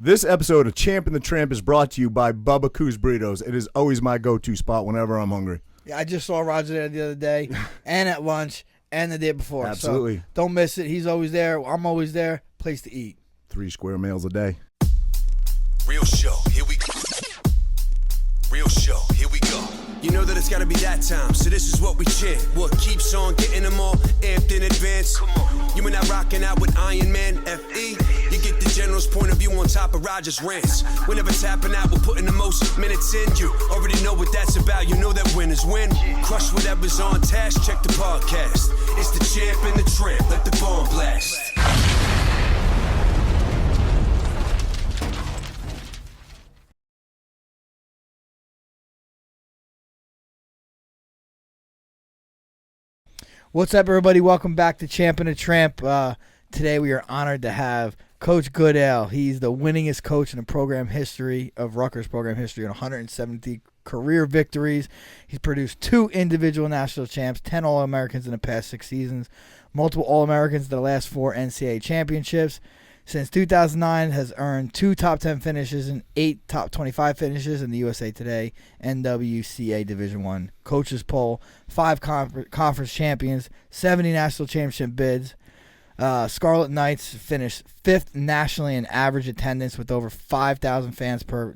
This episode of Champ and the Tramp is brought to you by Bubba Coos Burritos. It is always my go-to spot whenever I'm hungry. Yeah, I just saw Roger there the other day, and at lunch, and the day before. Absolutely. So don't miss it. He's always there. I'm always there. Place to eat. 3 square meals a day. Real show, here we go. Real show, here we go. You know that it's gotta be that time, so this is what we chant. What keeps on getting them all amped in advance? Come on. You and I rocking out with Iron Man, F.E. You get the general's point of view on top of Roger's rants. Whenever tapping out, we're putting the most minutes in. You already know what that's about, you know that winners win. Crush whatever's on task, check the podcast. It's the Champ and the Tramp, let the bomb blast. What's up, everybody? Welcome back to Champ and the Tramp. Today we are honored to have Coach Goodale. He's the winningest coach in the program history of Rutgers program history, 170 career victories. He's produced 2 individual national champs, 10 All-Americans in the past 6 seasons, multiple All-Americans in the last 4 NCAA championships. Since 2009, has earned 2 top 10 finishes and 8 top 25 finishes in the USA Today NWCA Division I Coaches Poll, 5 conference champions, 70 national championship bids. Scarlet Knights finished 5th nationally in average attendance with over 5,000 fans per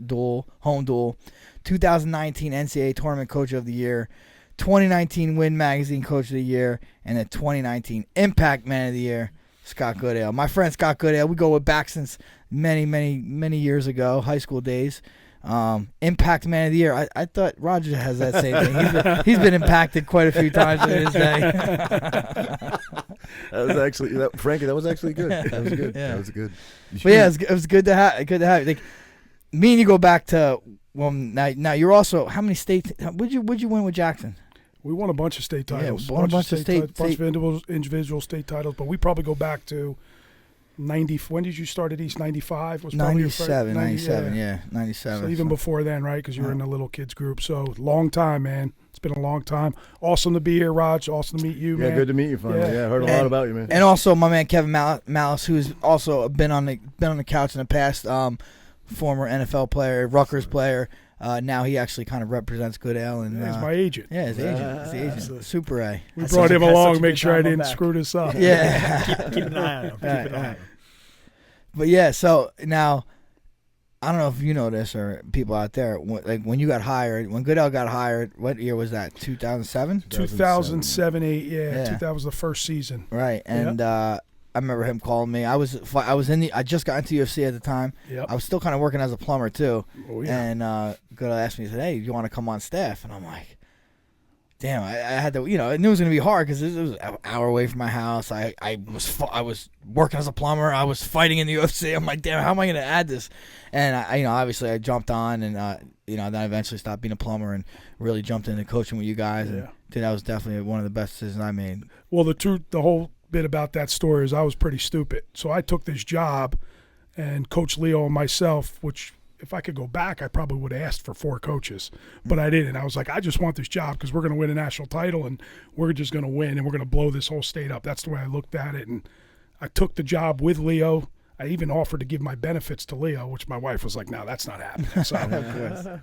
home duel. 2019 NCAA Tournament Coach of the Year, 2019 Win Magazine Coach of the Year, and the 2019 Impact Man of the Year. Scott Goodale. My friend Scott Goodale, we go back since many years ago, high school days. Impact Man of the Year. I thought Roger has that same thing. He's been impacted quite a few times in his day. That was actually, Frankie, that was actually good. That was good. Yeah. That was good. But yeah, it was good to have. Like, me and you go back to, well, now you're also, how many states, would you win with Jackson? We won a bunch of state titles. Yeah, won a bunch of individual state titles, but we probably go back to 90. When did you start at East? 95 was probably 97, yeah. 97. So even before then, right? Because you were in the little kids group. So long time, man. It's been a long time. Awesome to be here, Raj. Awesome to meet you, man. Yeah, good to meet you, finally. Yeah, I heard a lot about you, man. And also my man Kevin Malice, who's also been on the couch in the past. Former NFL player, Rutgers player. Now he actually kind of represents Goodale. And he's my agent. Yeah, his agent. Super A. We brought him along, make sure I didn't screw this up. Yeah. keep an eye on him. Keep an eye on him. But yeah, so now, I don't know if you know this or people out there, when you got hired, when Goodale got hired, what year was that? 2007? 2007, 8, yeah. 2000 was the first season. Right, and I remember him calling me. I just got into UFC at the time. Yep. I was still kind of working as a plumber too. Oh, yeah. And Goodale asked me, he said, "Hey, do you want to come on staff?" And I'm like, "Damn, I had to, I knew it was gonna be hard because it was an hour away from my house. I was working as a plumber. I was fighting in the UFC. I'm like, damn, how am I gonna add this?" And obviously I jumped on, and then I eventually stopped being a plumber and really jumped into coaching with you guys. And that was definitely one of the best decisions I made. Well, the whole bit about that story is I was pretty stupid. So I took this job, and Coach Leo and myself, which if I could go back, I probably would have asked for 4 coaches, but I didn't. I was like, I just want this job because we're going to win a national title, and we're just going to win, and we're going to blow this whole state up. That's the way I looked at it, and I took the job with Leo. I even offered to give my benefits to Leo, which my wife was like, no, that's not happening.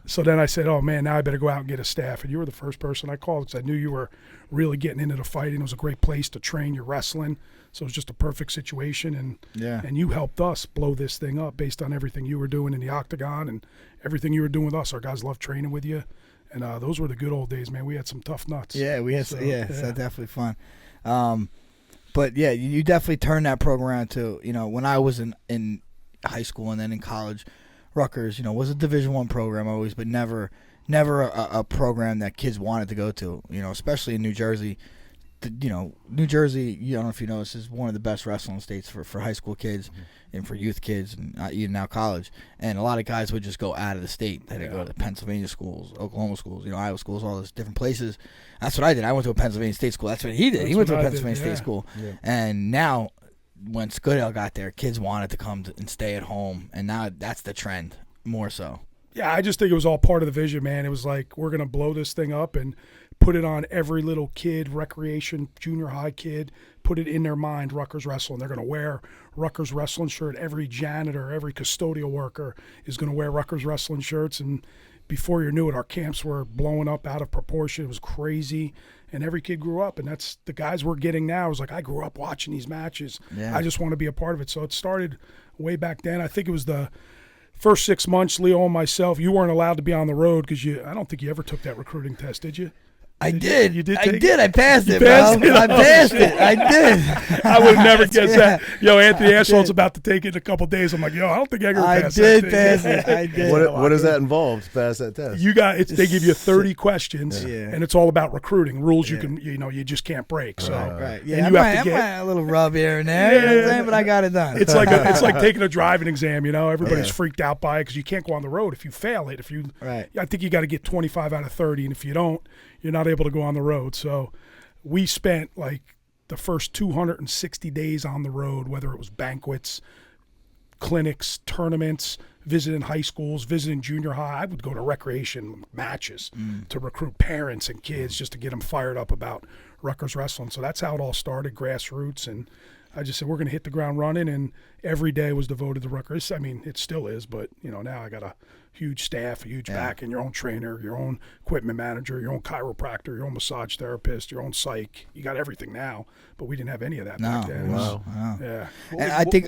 So then I said, oh, man, now I better go out and get a staff. And you were the first person I called because I knew you were really getting into the fighting. It was a great place to train your wrestling. So it was just a perfect situation. And you helped us blow this thing up based on everything you were doing in the octagon and everything you were doing with us. Our guys loved training with you. And those were the good old days, man. We had some tough nuts. Yeah, we had so definitely fun. But yeah, you definitely turned that program around to, when I was in high school and then in college, Rutgers, was a Division I program always, but never a program that kids wanted to go to, especially in New Jersey. New Jersey, I don't know if you know, this is one of the best wrestling states for high school kids and for youth kids and even now college. And a lot of guys would just go out of the state. They'd go to the Pennsylvania schools, Oklahoma schools, Iowa schools, all those different places. That's what I did. I went to a Pennsylvania state school. That's what he did. He went to a Pennsylvania state school. Yeah. And now, once Goodale got there, kids wanted to come and stay at home. And now that's the trend, more so. Yeah, I just think it was all part of the vision, man. It was like, we're going to blow this thing up and put it on every little kid, recreation, junior high kid, put it in their mind, Rutgers Wrestling. They're going to wear Rutgers Wrestling shirt. Every janitor, every custodial worker is going to wear Rutgers Wrestling shirts. And before you knew it, our camps were blowing up out of proportion. It was crazy. And every kid grew up. And that's the guys we're getting now. It was like, I grew up watching these matches. Yeah. I just want to be a part of it. So it started way back then. I think it was the first 6 months, Leo and myself, you weren't allowed to be on the road because I don't think you ever took that recruiting test, did you? I did. You did I take did. it? I passed You it, passed bro. it? I passed it. I did. I would have never guessed Yeah. that. Yo, Anthony I Ashnault's did. about to take it in a couple days. I'm like, yo, I don't think I can I pass did that pass thing. it. I did. What does that involve to pass that test? You got they give you 30 questions, Yeah. and it's all about recruiting rules. Yeah. You just can't break. So Right. Yeah. and I you might have to get. a little rub here and there. You know what I'm saying? But I got it done. It's like taking a driving exam. Everybody's freaked out by it because you can't go on the road if you fail it. Right. I think you got to get 25 out of 30, and if you don't, you're not able to go on the road. So we spent like the first 260 days on the road, whether it was banquets, clinics, tournaments, visiting high schools, visiting junior high. I would go to recreation matches to recruit parents and kids just to get them fired up about Rutgers Wrestling. So that's how it all started, grassroots. And I just said, we're going to hit the ground running, and every day was devoted to Rutgers. I mean, it still is, but, now I got a huge staff, a huge back, and your own trainer, your own equipment manager, your own chiropractor, your own massage therapist, your own psych. You got everything now, but we didn't have any of that back then. It was- Yeah.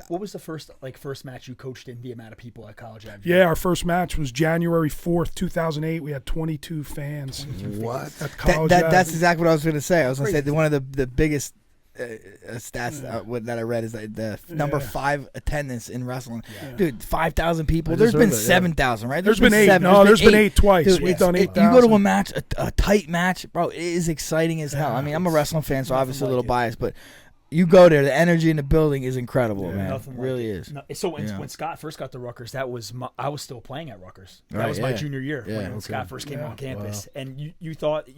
What was the first match you coached in, the amount of people at College Ave? Yeah, our first match was January 4th, 2008. We had 22 fans. What? At College That's Ave. exactly what I was going to say. I was going to say that one of the biggest stats that I read is the number 5 attendance in wrestling. Dude, 5,000 people. I just There's been heard that, yeah. 7,000, right? There's been 8. 7. No, there's been 8 twice. Dude, We've done you 8,000. go to a match, a tight match, bro. It is exciting as hell. I mean, I'm a wrestling fan, so obviously a little biased, but you go there, the energy in the building is incredible, man. Nothing It like really it. is. No, so when, Yeah. when Scott first got to Rutgers, I was still playing at Rutgers. That Right, was my yeah. junior year Yeah, when Scott first came on campus, and you thought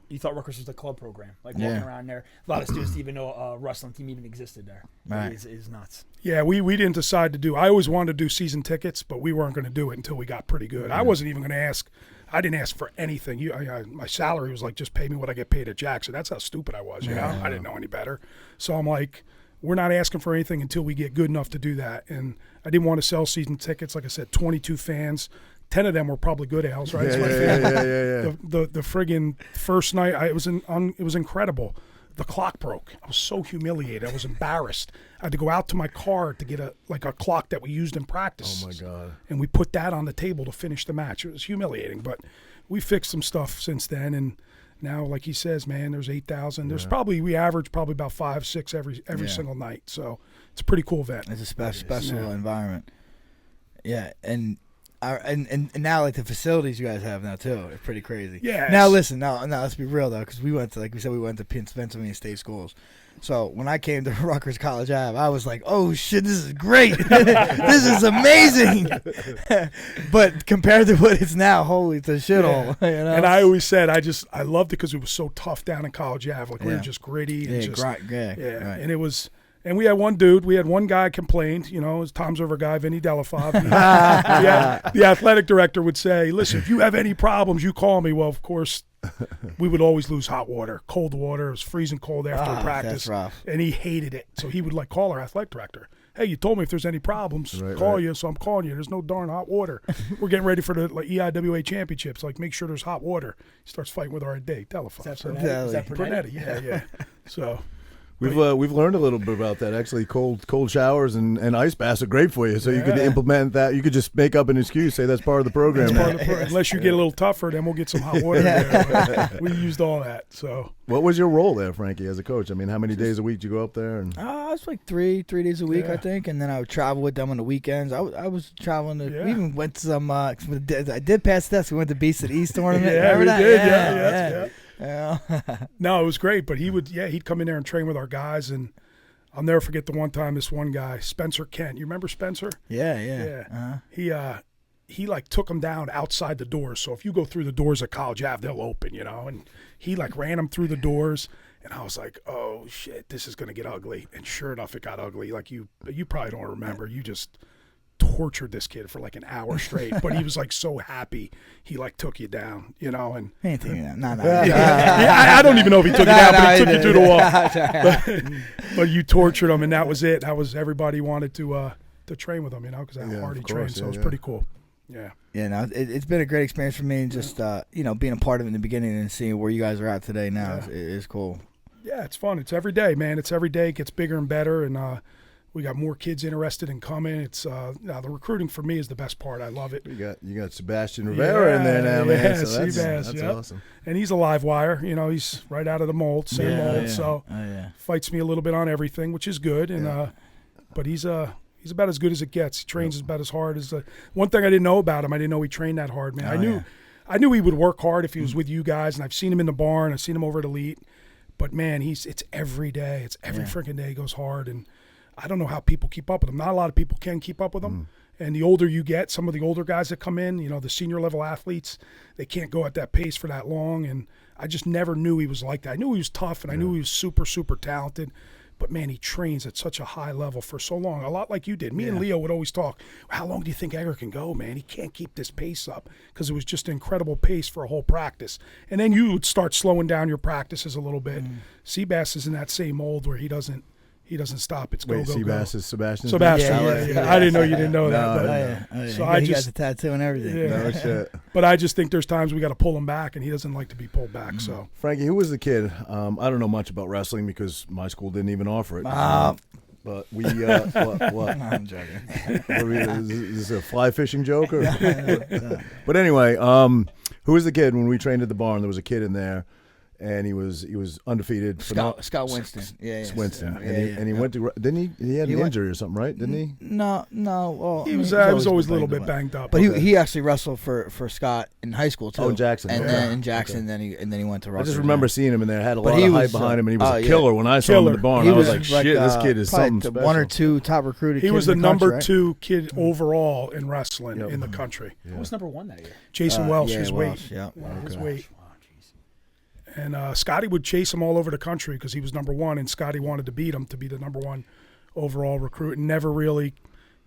Rutgers was the club program, like walking Yeah. around there. A lot of students didn't even know a wrestling team even existed there. Right. It is nuts. Yeah, we didn't decide to do. I always wanted to do season tickets, but we weren't going to do it until we got pretty good. I wasn't even going to ask. I didn't ask for anything. My salary was like, just pay me what I get paid at Jackson. That's how stupid I was. I didn't know any better. So I'm like, we're not asking for anything until we get good enough to do that. And I didn't want to sell season tickets. Like I said, 22 fans. 10 of them were probably Goodales, right? Yeah. The friggin' first night, it was incredible. The clock broke. I was so humiliated. I was embarrassed. I had to go out to my car to get a clock that we used in practice. Oh my God. And we put that on the table to finish the match. It was humiliating, but we fixed some stuff since then. And now, like he says, man, there's 8,000. There's we average probably about 5, 6 every single night. So it's a pretty cool event. It's a special environment. Yeah, and now like the facilities you guys have now too are pretty crazy. Yeah. Now listen, now let's be real though, because we went to Pennsylvania State schools. So when I came to Rutgers College Ave, I was like, "Oh shit, this is great! This is amazing!" But compared to what it's now, holy the shithole. And I always said I loved it because it was so tough down in College Ave. Like we were just gritty. And just, right. And it was. And we had one guy complained, it was Tom's River guy, Vinny Delafave. The athletic director would say, listen, if you have any problems, you call me. Well, of course, we would always lose hot water, cold water. It was freezing cold after practice. That's rough. And he hated it. So he would call our athletic director. Hey, you told me if there's any problems, call you, so I'm calling you. There's no darn hot water. We're getting ready for the EIWA Championships. Make sure there's hot water. He starts fighting with our Delafave. Is that Pernetti? Yeah. So... We've learned a little bit about that. Actually, cold showers and ice baths are great for you. So you could implement that. You could just make up an excuse, say that's part of the program. Unless you get a little tougher, then we'll get some hot water there. But we used all that. So what was your role there, Frankie, as a coach? I mean, how many days a week did you go up there? And I was like three days a week, I think, and then I would travel with them on the weekends. I was traveling. We even went to some. I did pass test. We went to Beast at East tournament. Yeah, we that? did. Yeah. No, it was great. But he'd come in there and train with our guys, and I'll never forget the one time this one guy, Spencer Kent. You remember Spencer? Yeah. He took him down outside the doors. So if you go through the doors at College Ave, they'll open, And he ran him through the doors, and I was like, oh shit, this is gonna get ugly. And sure enough, it got ugly. Like you probably don't remember. You just tortured this kid for like an hour straight, but he was like so happy he like took you down, you know. And Anything? No. I don't even know if he took you down, but he took you through the wall. But you tortured him, and that was it. That was everybody wanted to train with him, you know, because how hard he trained. So it was pretty cool. Yeah. Yeah, no, it's been a great experience for me, and just you know, being a part of it in the beginning and seeing where you guys are at today now is cool. Yeah, it's fun. It's every day, man. It's every day. It gets bigger and better, and we got more kids interested in coming. It's now the recruiting for me is the best part. I love it. You got Sebastian Rivera in there now, man. Yeah, So that's awesome. And he's a live wire. You know, he's right out of the mold, same mold. So fights me a little bit on everything, which is good. And but he's about as good as it gets. He trains about as hard as one thing I didn't know about him. I didn't know he trained that hard, man. I knew he would work hard if he was with you guys, and I've seen him in the barn. I've seen him over at Elite. But man, it's every day. It's every freaking day he goes hard, and I don't know how people keep up with him. Not a lot of people can keep up with him. And the older you get, some of the older guys that come in, you know, the senior level athletes, they can't go at that pace for that long. And I just never knew he was like that. I knew he was tough, and I knew he was super, super talented. But, man, he trains at such a high level for so long, a lot like you did. Me and Leo would always talk, how long do you think Edgar can go, man? He can't keep this pace up, because it was just an incredible pace for a whole practice. And then you would start slowing down your practices a little bit. Seabass is in that same mold where he doesn't stop. It's go, go, Seabass go. is Sebastian? Sebastian, yeah. I didn't know you didn't know that. But, So he got the tattoo and everything. Yeah. No shit. But I just think there's times we got to pull him back, and he doesn't like to be pulled back. So Frankie, who was the kid? I don't know much about wrestling because my school didn't even offer it. But we, what? No, I'm joking. Is this a fly fishing joke? Or? But anyway, who was the kid when we trained at the barn? There was a kid in there, and he was undefeated. Scott Winston. Winston. And he went to, didn't he? He had an injury or something, right? Didn't he? No. Well, he was always a little bit banged up. But he actually wrestled for Scott in high school too. Oh, in Jackson. And then in Jackson, then he went to I wrestle. just remember seeing him in there. Had a lot of hype behind him, and he was a killer when I saw him in the barn. He I was was like, shit, this kid is something special. One or two top recruited. He was the kids in number country, 2 kid overall in wrestling in the country. Who was number 1 that year? Jason Welsh, his Welsh, weight. yeah. His weight. And Scotty would chase him all over the country because he was number 1, and Scotty wanted to beat him to be the number 1 overall recruit, and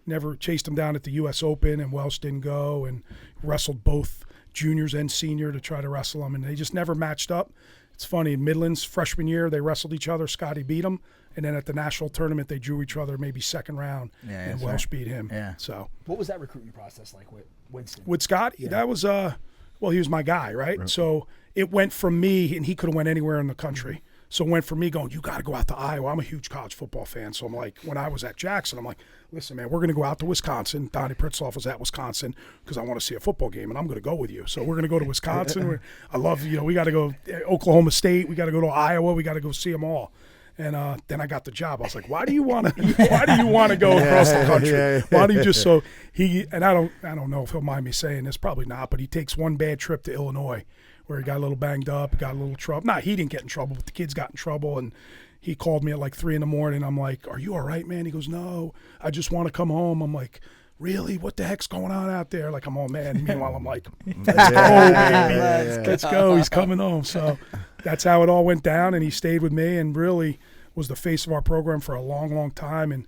never chased him down at the U.S. Open, and Welsh didn't go, and wrestled both juniors and senior to try to wrestle him, and they just never matched up. It's funny, in Midlands, freshman year, they wrestled each other. Scotty beat him, and then at the national tournament, they drew each other maybe second round, and Welsh beat him. Yeah. So what was that recruiting process like with Winston? With Scotty, that was well, he was my guy, right? So it went from me, and he could have went anywhere in the country. So it went from me going, you got to go out to Iowa. I'm a huge college football fan. So I'm like, when I was at Jackson, I'm like, listen, man, we're going to go out to Wisconsin. Donnie Pritzloff was at Wisconsin because I want to see a football game, and I'm going to go with you. So we're going to go to Wisconsin. I love, we got to go Oklahoma State. We got to go to Iowa. We got to go see them all. And then I got the job. I was like, why do you want to go across the country? Why do you just so he and I don't know if he'll mind me saying this, probably not, but he takes one bad trip to Illinois where he got a little banged up, got a little trouble. Nah, he didn't get in trouble, but the kids got in trouble, and he called me at like 3 a.m. I'm like, are you all right, man? He goes, no, I just want to come home. I'm like, really? What the heck's going on out there? Like, I'm all mad. And meanwhile, I'm like, let's go, baby. Let's go. He's coming home. So that's how it all went down, and he stayed with me and really was the face of our program for a long, long time. And,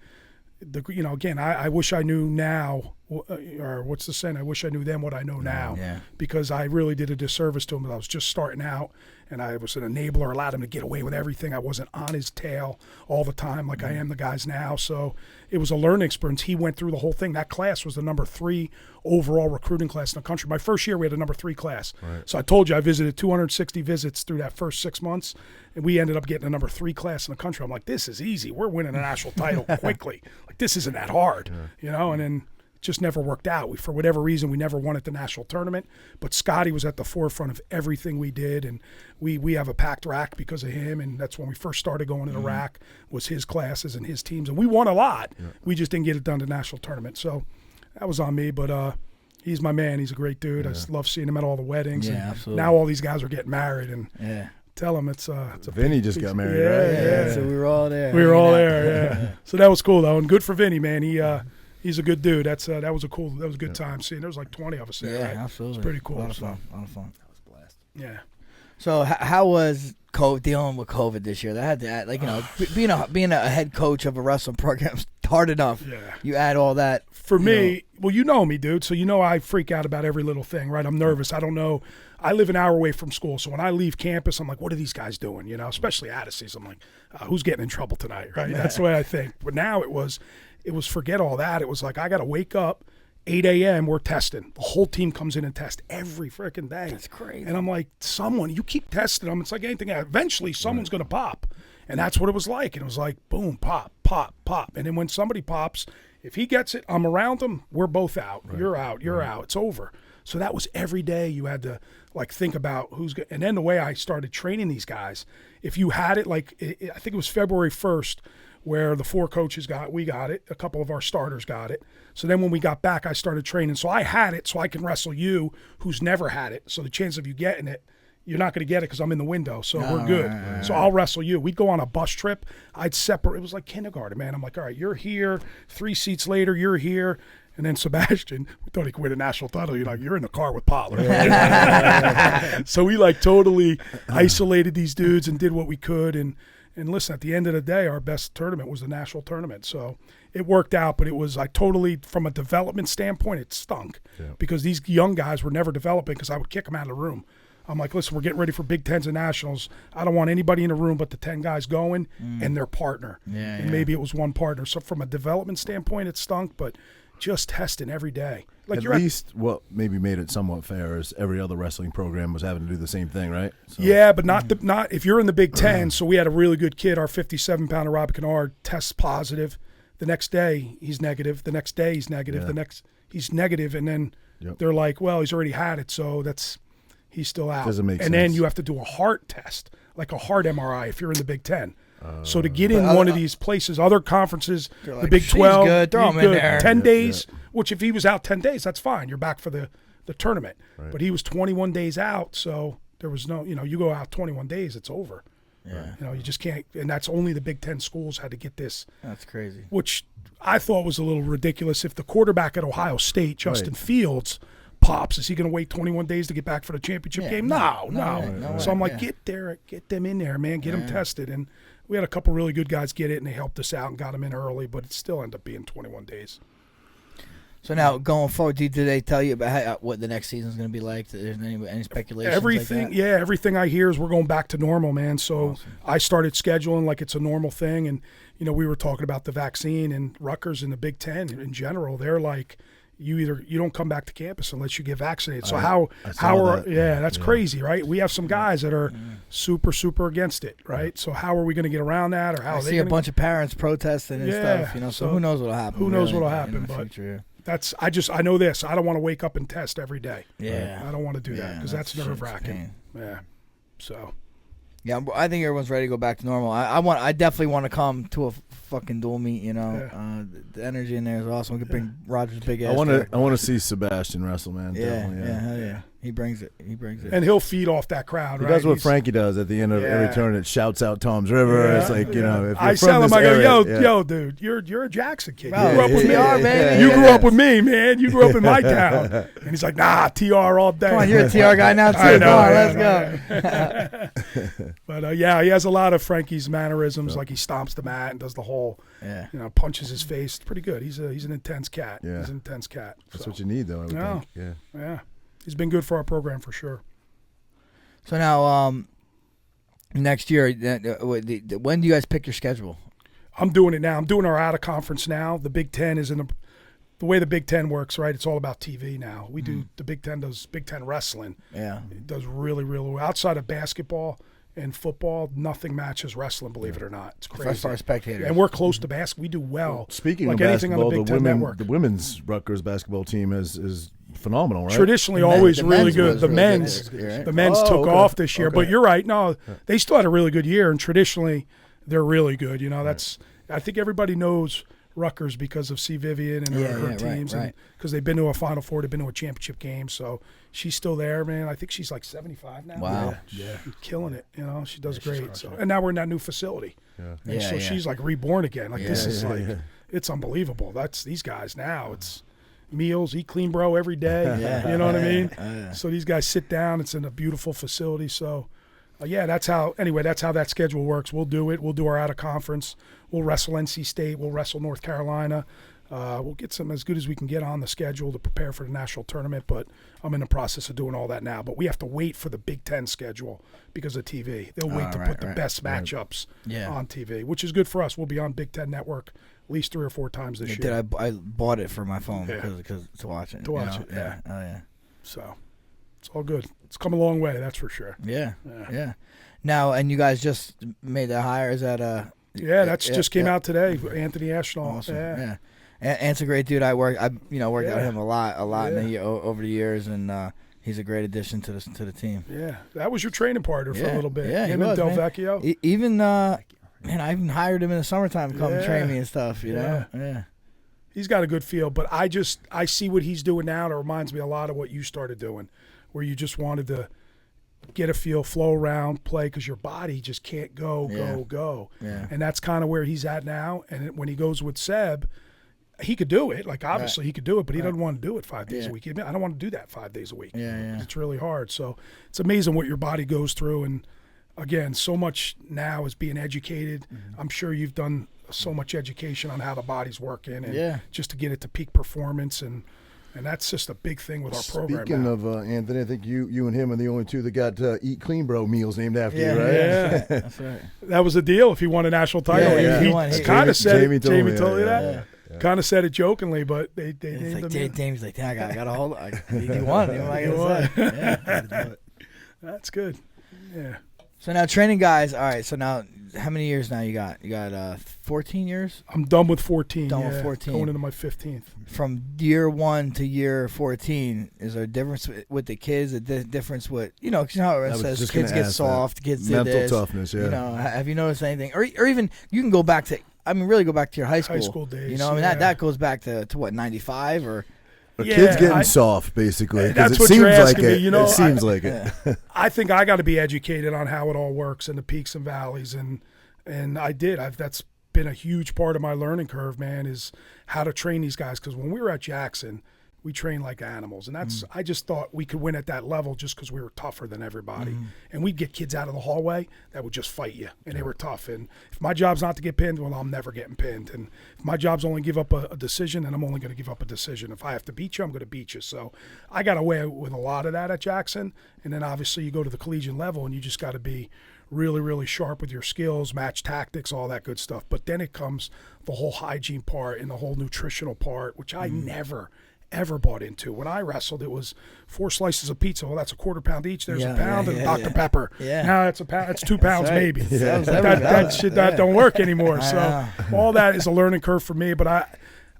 again, I wish I knew now, or what's the saying? I wish I knew then what I know now, because I really did a disservice to him. I was just starting out, and I was an enabler, allowed him to get away with everything. I wasn't on his tail all the time like I am the guys now. So it was a learning experience. He went through the whole thing. That class was the number 3 overall recruiting class in the country. My first year, we had a number 3 class. Right. So I told you I visited 260 visits through that first 6 months, and we ended up getting a number 3 class in the country. I'm like, this is easy. We're winning a national title quickly. Like, this isn't that hard, and then just never worked out. For whatever reason, we never won at the national tournament, but Scotty was at the forefront of everything we did, and we have a packed rack because of him, and that's when we first started going to the rack, was his classes and his teams, and we won a lot. We just didn't get it done to the national tournament, so that was on me, but he's my man. He's a great dude. I just love seeing him at all the weddings, and absolutely. Now all these guys are getting married, and tell him it's a Vinny just got married, right? Yeah, so we were all there. We were all there, So that was cool, though, and good for Vinny, man. He's a good dude. That was a good time seeing. There was like 20 of us there. Yeah, right? Absolutely. It's pretty cool. A lot of fun. That was a blast. Yeah. So how was dealing with COVID this year? That had to, being a head coach of a wrestling program is hard enough. Yeah. You add all that. For me, well, you know me, dude. So you know I freak out about every little thing, right? I'm nervous. I don't know. I live an hour away from school, so when I leave campus, I'm like, what are these guys doing? You know, especially Addis's. I'm like, who's getting in trouble tonight, right? Yeah. That's the way I think. But now it was forget all that. It was like I got to wake up, 8 a.m., we're testing. The whole team comes in and tests every freaking day. That's crazy. And I'm like, you keep testing them. It's like anything. Eventually, someone's going to pop. And that's what it was like. And it was like, boom, pop, pop, pop. And then when somebody pops, if he gets it, I'm around them, we're both out. Right. You're out. You're out. It's over. So that was every day you had to, like, think about who's good. And then the way I started training these guys, if you had it, like, I think it was February 1st where the 4 coaches we got it. A couple of our starters got it. So then when we got back, I started training. So I had it so I can wrestle you who's never had it. So the chance of you getting it, you're not going to get it because I'm in the window, so we're good. Right. So I'll wrestle you. We'd go on a bus trip. I'd separate. It was like kindergarten, man. I'm like, all right, you're here. 3 seats later, you're here. And then Sebastian, we thought he could win a national title. You're in the car with Potler. So we like totally isolated these dudes and did what we could. And listen, at the end of the day, our best tournament was the national tournament. So it worked out, but it was totally, from a development standpoint, it stunk because these young guys were never developing because I would kick them out of the room. I'm like, listen, we're getting ready for Big Tens and Nationals. I don't want anybody in the room but the 10 guys going and their partner. And maybe it was one partner. So from a development standpoint, it stunk, but just testing every day. Like at least what maybe made it somewhat fair is every other wrestling program was having to do the same thing, right? So. Yeah, but not if you're in the Big Ten. So we had a really good kid, our 57-pounder Rob Kennard, tests positive. The next day, he's negative. The next day, he's negative. The next, he's negative. And then they're like, well, he's already had it, so he's still out. Doesn't make sense. And then you have to do a heart test, like a heart MRI if you're in the Big Ten. So to get in one of these places, other conferences, the Big 12, good. Throw him in there. 10 days, which if he was out 10 days, that's fine. You're back for the tournament. Right. But he was 21 days out, so there was no, you go out 21 days, it's over. Yeah. You just can't, and that's only the Big Ten schools had to get this. That's crazy. Which I thought was a little ridiculous. If the quarterback at Ohio State, Justin Fields, pops, is he going to wait 21 days to get back for the championship game? No. So I'm like, get them in there, man. Get them tested. And we had a couple really good guys get it, and they helped us out and got them in early, but it still ended up being 21 days. So now, going forward, did they tell you about what the next season is going to be like? There's any speculation? Everything, like that? Everything I hear is we're going back to normal, man. So awesome. I started scheduling like it's a normal thing, and we were talking about the vaccine, and Rutgers and the Big Ten in general. They're like, you don't come back to campus unless you get vaccinated. So that's crazy, right? We have some guys that are super against it, right? So how are we going to get around that, or how? I see a bunch of parents protesting and stuff, So who knows what'll happen? Who knows what'll happen? But future, I know this. I don't want to wake up and test every day. Yeah, I don't want to do that because that's nerve-wracking. Yeah, so. Yeah, I think everyone's ready to go back to normal. I definitely want to come to a fucking dual meet. The energy in there is awesome. We could bring Roger's big ass. I want to see Sebastian wrestle, man. Yeah. He brings it. And he'll feed off that crowd. He does what Frankie does at the end of every tournament. Shouts out Tom's River. Yeah. It's like if I tell him, I go, yo, dude, you're a Jackson kid. You grew up with me, man. You grew up with me, man. You grew up in my town. And he's like, nah, TR all day. Come on, you're a TR guy now too. Come on, let's go. But he has a lot of Frankie's mannerisms. Like he stomps the mat and does the whole, punches his face. It's pretty good. He's an intense cat. Yeah. He's an intense cat. That's what you need, though. I would think. Yeah. He's been good for our program for sure. So now, next year, when do you guys pick your schedule? I'm doing it now. I'm doing our out of conference now. The Big Ten is the way the Big Ten works, right? It's all about TV now. We do the Big Ten does Big Ten wrestling. Yeah, it does really well. Outside of basketball and football, nothing matches wrestling. Believe it or not, it's crazy. As far as spectators, and we're close to basketball. We do well. Speaking like of anything basketball, on the Big Ten network. The women's Rutgers basketball team is phenomenal, right? Traditionally, always really good. The men's took off this year, but you're right. No, they still had a really good year, and traditionally, they're really good. That's I think everybody knows Rutgers because of C. Vivian and her teams, and because they've been to a Final Four, they've been to a championship game. So she's still there, man. I think she's like 75 now. Wow, killing it. She does great. So, and now we're in that new facility. So she's like reborn again. Like this is it's unbelievable. That's these guys now. It's meals, eat clean, bro, every day. You know what I mean? So these guys sit down. It's in a beautiful facility. So Yeah, that's how that schedule works. We'll do it. We'll do our out of conference. We'll wrestle NC State. We'll wrestle North Carolina. We'll get some as good as we can get on the schedule to prepare for the national tournament, but I'm in the process of doing all that now. But we have to wait for the Big Ten schedule because of TV. They'll wait to put the best matchups on TV, which is good for us. We'll be on Big Ten Network at least 3 or 4 times this year. I bought it for my phone because to watch it. Yeah. Oh, yeah. So it's all good. It's come a long way, that's for sure. Yeah. Now, and you guys just made that hire? Is that that's just came out today. Anthony Ashnault. Awesome. Yeah. Ant's a great dude. I worked out with him a lot over the years, and he's a great addition to the team. Yeah, that was your training partner for a little bit. Yeah, him and Del Vecchio. Even I even hired him in the summertime to come train me and stuff. You know. Yeah. He's got a good feel, but I see what he's doing now. It reminds me a lot of what you started doing, where you just wanted to get a feel, flow around, play, because your body just can't go. Yeah. And that's kind of where he's at now. And when he goes with Seb, he could do it. Like, obviously he could do it, but he doesn't want to do it 5 days a week. I don't want to do that 5 days a week. Yeah. It's really hard. So it's amazing what your body goes through. And, again, so much now is being educated. Mm-hmm. I'm sure you've done so much education on how the body's working and just to get it to peak performance. And that's just a big thing with our program. Speaking now. of Anthony, I think you and him are the only two that got Eat Clean Bro meals named after you, right? Yeah, that's right. That was a deal if he won a national title. He kind of said it. Jamie told you that? Yeah. Kind of said it jokingly, but they named him. Jamie's like, I got a hold of it. You won. That's good. Yeah. So now training guys, all right, so now how many years now you got? You got 14 years? I'm done with 14. With 14. Going into my 15th. From year 1 to year 14, is there a difference with the kids? A difference with, because how it says kids get soft, kids do mental this. Toughness, yeah. Have you noticed anything? Or even you can go back to, really go back to your high school. High school days. That goes back to what, 95 or? Kids getting soft, basically. That's what you're asking me. It seems like it. I think I got to be educated on how it all works and the peaks and valleys, and I did. That's been a huge part of my learning curve, man, is how to train these guys. Because when we were at Jackson, we trained like animals, and that's I just thought we could win at that level just because we were tougher than everybody. And we'd get kids out of the hallway that would just fight you, and they were tough. And if my job's not to get pinned, well, I'm never getting pinned. And if my job's only give up a decision, then I'm only going to give up a decision. If I have to beat you, I'm going to beat you. So I got away with a lot of that at Jackson. And then obviously you go to the collegiate level, and you just got to be really, really sharp with your skills, match tactics, all that good stuff. But then it comes the whole hygiene part and the whole nutritional part, which I never ever bought into. When I wrestled, it was 4 slices of pizza. Well, that's a quarter pound each. There's a pound and Dr. Pepper. Yeah. Now it's a pound. It's 2 pounds maybe. That shit that don't work anymore. So all that is a learning curve for me. But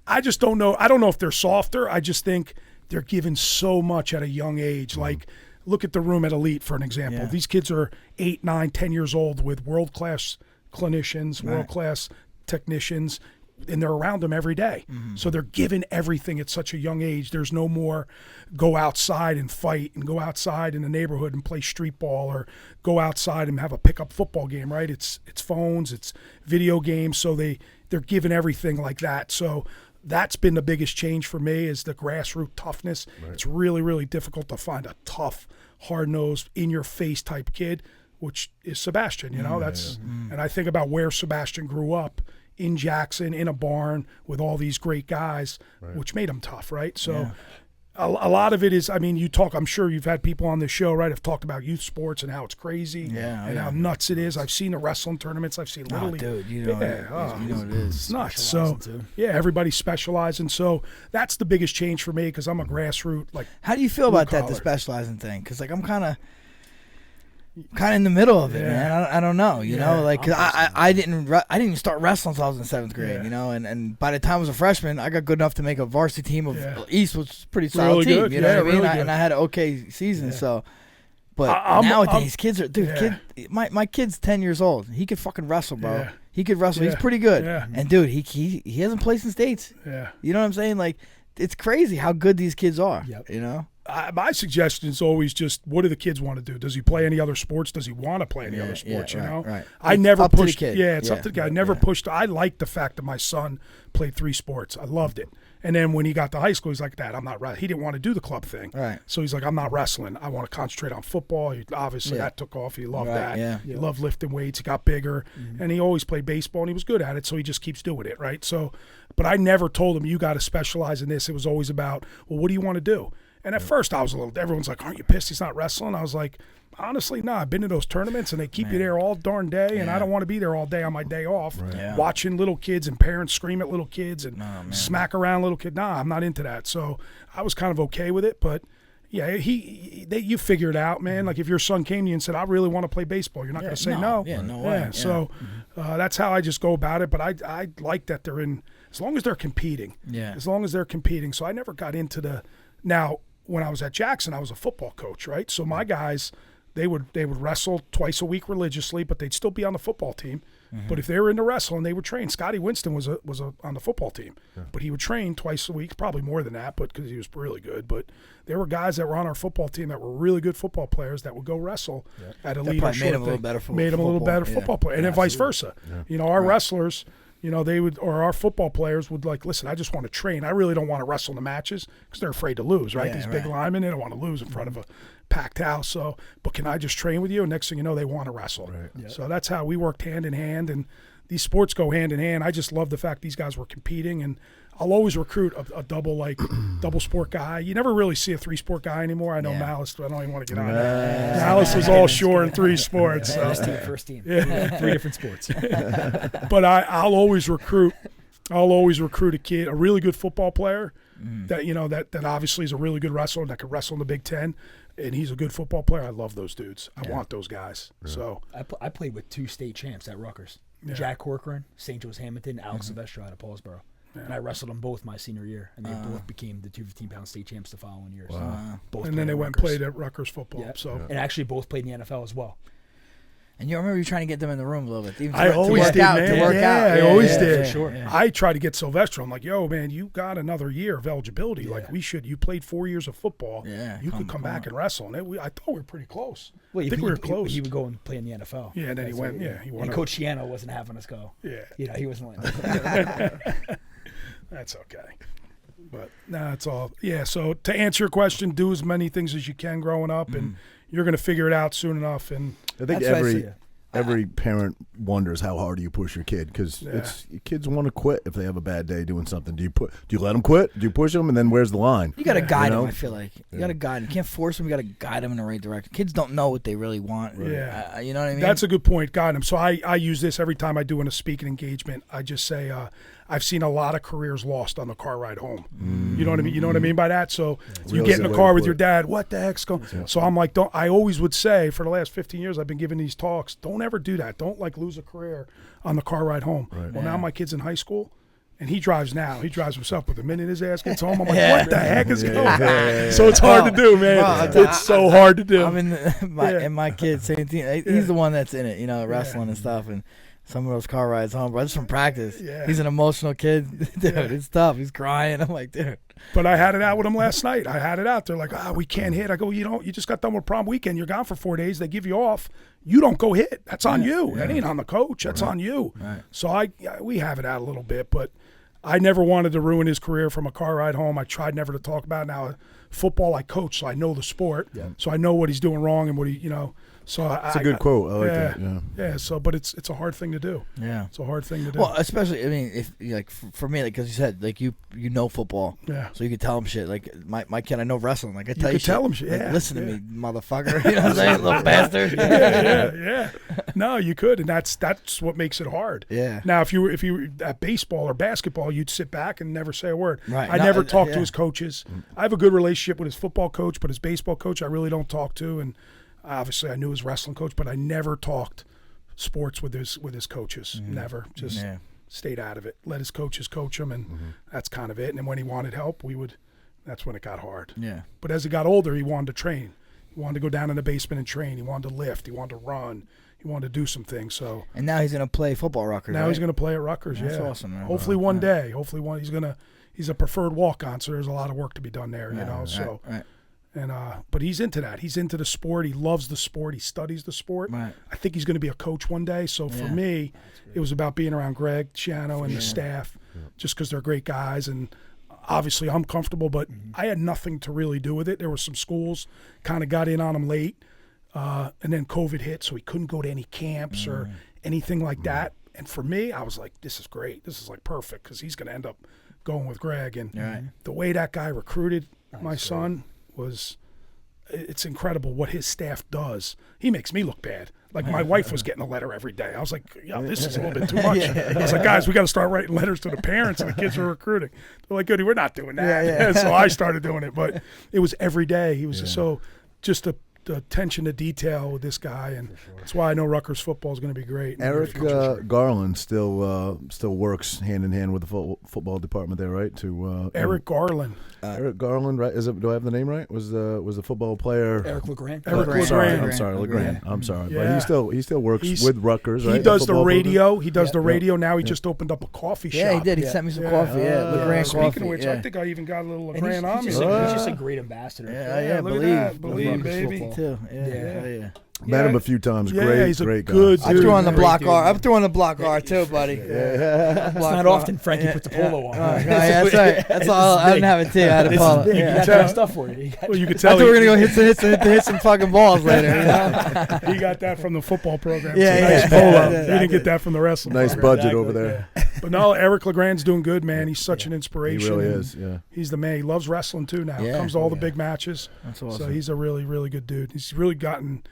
I just don't know. I don't know if they're softer. I just think they're given so much at a young age. Like, look at the room at Elite, for an example. Yeah. These kids are 8, 9, 10 years old with world-class clinicians, world-class technicians, and they're around them every day. So they're given everything at such a young age. There's no more go outside and fight and go outside in the neighborhood and play street ball or go outside and have a pickup football game, right? It's phones, it's video games. So they're given everything like that. So that's been the biggest change for me is the grassroots toughness. Right. It's really, really difficult to find a tough, hard-nosed, in-your-face type kid, which is Sebastian, and I think about where Sebastian grew up in Jackson, in a barn with all these great guys, which made him tough, right? So a lot of it is, I'm sure you've had people on this show, right, have talked about youth sports and how it's crazy and how nuts it is. I've seen the wrestling tournaments. I've seen Little League. Dude, you know what it is. It's nuts. So, everybody's specializing. So that's the biggest change for me because I'm a grassroots, How do you feel about that, the specializing thing? Because, I'm kind of in the middle of it, man. I don't know, cause I didn't even start wrestling until I was in 7th grade, and by the time I was a freshman, I got good enough to make a varsity team of East, which was a pretty solid team, you know what I mean? And I had an okay season, so. But nowadays, kids are, my kid's 10 years old. He could fucking wrestle, bro. Yeah. He could wrestle. He's pretty good. Yeah. And dude, he hasn't placed in states. Yeah. You know what I'm saying? Like, it's crazy how good these kids are. Yep. My suggestion is always just, what do the kids want to do? Does he play any other sports? Does he want to play any other sports? Right. I never pushed. It's up to the kid. I never pushed. I liked the fact that my son played 3 sports. I loved it, And then when he got to high school, he's like, Dad, I'm not wrestling. He didn't want to do the club thing. Right. So he's like, I'm not wrestling. I want to concentrate on football. Obviously, that took off. He loved that. Yeah. He loved lifting weights. He got bigger. And he always played baseball, and he was good at it, so he just keeps doing it, right? So, but I never told him, you got to specialize in this. It was always about, well, what do you want to do? And at first, I was everyone's like, aren't you pissed he's not wrestling? I was like, honestly, no. I've been to those tournaments, and they keep you there all darn day, and I don't want to be there all day on my day off, watching little kids and parents scream at little kids and smack around little kids. Nah, I'm not into that. So I was kind of okay with it, but yeah, you figure it out, man. Like if your son came to you and said, I really want to play baseball, you're not going to say no. Yeah, no way. Yeah, so that's how I just go about it, but I like that they're in, as long as they're competing. Yeah. As long as they're competing. So I never got into now, when I was at Jackson, I was a football coach, right? So my guys, they would wrestle twice a week religiously, but they'd still be on the football team. But if they were into wrestling, they would train. Scotty Winston was on the football team, but he would train twice a week, probably more than that, but because he was really good. But there were guys that were on our football team that were really good football players that would go wrestle at elite or short. Made them a little better football player, and then vice versa. You know, our wrestlers. You know, they would, or our football players would like, listen, I just want to train. I really don't want to wrestle in the matches because they're afraid to lose, right? These big linemen, they don't want to lose in front of a packed house. So, but can I just train with you? And next thing you know, they want to wrestle. Right. So that's how we worked hand in hand. And these sports go hand in hand. I just love the fact these guys were competing, and I'll always recruit a double sport guy. You never really see a 3-sport guy anymore. I know Malice, but I don't even want to get on that. Malice was all shore in 3 sports. First team. 3 different sports. But I'll always recruit a kid, a really good football player that, you know, that obviously is a really good wrestler that could wrestle in the Big Ten, and he's a good football player. I love those dudes. I want those guys. So I played with 2 state champs at Rutgers. Jack Corcoran, St. Joe's Hamilton, Alex Silvestro out of Paulsboro. And I wrestled them both my senior year, and they both became the 215-pound state champs the following year. Wow. So and then they went and played at Rutgers football. Yeah. So and actually both played in the NFL as well. And you remember you trying to get them in the room a little bit. I always did, man. To work out. I always did. For sure. Yeah. I tried to get Silvestro. I'm like, yo, man, you got another year of eligibility. Like you played 4 years of football. Yeah, you could come back and wrestle. And I thought we were pretty close. Well, I think we were close. He would go and play in the NFL. Yeah, and then he went. Yeah, he won. And Coach Schiano wasn't having us go. Yeah, you know, he wasn't wanting. That's okay. But it's all. Yeah. So to answer your question, do as many things as you can growing up, and you're going to figure it out soon enough. And I think every parent wonders how hard do you push your kid, because kids want to quit if they have a bad day doing something. Do you let them quit? Do you push them? And then where's the line? You got to guide them. I feel like you got to guide them. You can't force them. You got to guide them in the right direction. Kids don't know what they really want. Right. Yeah, you know what I mean. That's a good point. Guide them. So I use this every time I do in a speaking engagement. I just say I've seen a lot of careers lost on the car ride home. You know what I mean? You know what I mean by that? So you get in the car with your dad. What the heck's going? Yeah. So I'm like, I always would say for the last 15 years I've been giving these talks. Don't ever do that. Don't lose a career on the car ride home. Right. Well, now my kid's in high school, and he drives now. He drives himself, but the minute his ass gets home, I'm like, what the heck is going on? So it's hard to do, man. It's so hard to do. I'm in my kid, same thing. He's the one that's in it, you know, wrestling and stuff, and some of those car rides home, bro, just from practice. Yeah. He's an emotional kid. Dude, it's tough. He's crying. I'm like, dude. But I had it out with him last night. I had it out. They're like, we can't hit. I go, you just got done with prom weekend. You're gone for 4 days. They give you off. You don't go hit. That's on you. Yeah. That ain't on the coach. That's on you. Right. So we have it out a little bit, but I never wanted to ruin his career from a car ride home. I tried never to talk about it. Now, football I coach, so I know the sport. Yeah. So I know what he's doing wrong and what he, you know. So it's a good quote. I like that. Yeah. So, but it's a hard thing to do. Yeah, it's a hard thing to do. Well, especially if like for me, like because you said like you know football. Yeah. So you could tell him shit. Like my kid, I know wrestling. Like I tell you, tell him shit. Like, listen to me, motherfucker. You know what I'm saying, little bastard. Yeah. No, you could, and that's what makes it hard. Yeah. Now, if you were at baseball or basketball, you'd sit back and never say a word. Right. I never talk to his coaches. I have a good relationship with his football coach, but his baseball coach I really don't talk to, and obviously I knew his wrestling coach, but I never talked sports with his coaches. Never. Just stayed out of it. Let his coaches coach him, and that's kind of it. And then when he wanted help, that's when it got hard. Yeah. But as he got older, he wanted to train. He wanted to go down in the basement and train. He wanted to lift. He wanted to run. He wanted to do some things. So. And now he's going to play football at Rutgers. Now he's going to play at Rutgers. That's awesome, man. Hopefully one day. Hopefully he's a preferred walk-on, so there's a lot of work to be done there. You know. Right, so. Right. And but he's into that. He's into the sport. He loves the sport. He studies the sport. Right. I think he's going to be a coach one day. So for me, it was about being around Greg Schiano and the staff, just because they're great guys. And obviously I'm comfortable, but I had nothing to really do with it. There were some schools kind of got in on him late, and then COVID hit, so he couldn't go to any camps or anything like that. And for me, I was like, this is great. This is like perfect because he's going to end up going with Greg. And the way that guy recruited my son was, it's incredible what his staff does. He makes me look bad. Like my wife was getting a letter every day. I was like, this is a little bit too much. I was like, guys, we got to start writing letters to the parents and the kids are recruiting. They're like, Goody, we're not doing that. So I started doing it, but it was every day. He was just the attention to detail with this guy, and that's why I know Rutgers football is going to be great. Eric Garland still works hand in hand with the football department there, right? Eric Garland. Eric Garland, right? Do I have the name right? Was the football player Eric LeGrand? Eric LeGrand. I'm sorry, LeGrand. I'm sorry, Yeah. but he still works with Rutgers, right? He does the radio. Program? He does the radio now. He just opened up a coffee shop. Yeah, he did. He sent me some coffee. LeGrand Speaking coffee. of which, I think I even got a little LeGrand on me. He's just a great ambassador. Look at that. Believe, baby. Too. Yeah. Met him a few times. He's a great guy. good I threw on the block R. I'm throwing the block R too, buddy. It's not often Frankie puts a polo on. That's right. That's all. I didn't have it too. I had a polo. You got that stuff for you. Well, you could I tell. thought we were gonna go hit some fucking balls later. You know? He got that from the football program. Yeah, Nice polo. He didn't get that from the wrestling. Nice program. budget over there. But no, Eric LeGrand's doing good, man. He's such an He inspiration. really and is. Yeah. He's the man. He loves wrestling too now. Yeah. Comes to all the big matches. That's awesome. So he's a really, really good dude. He's gotten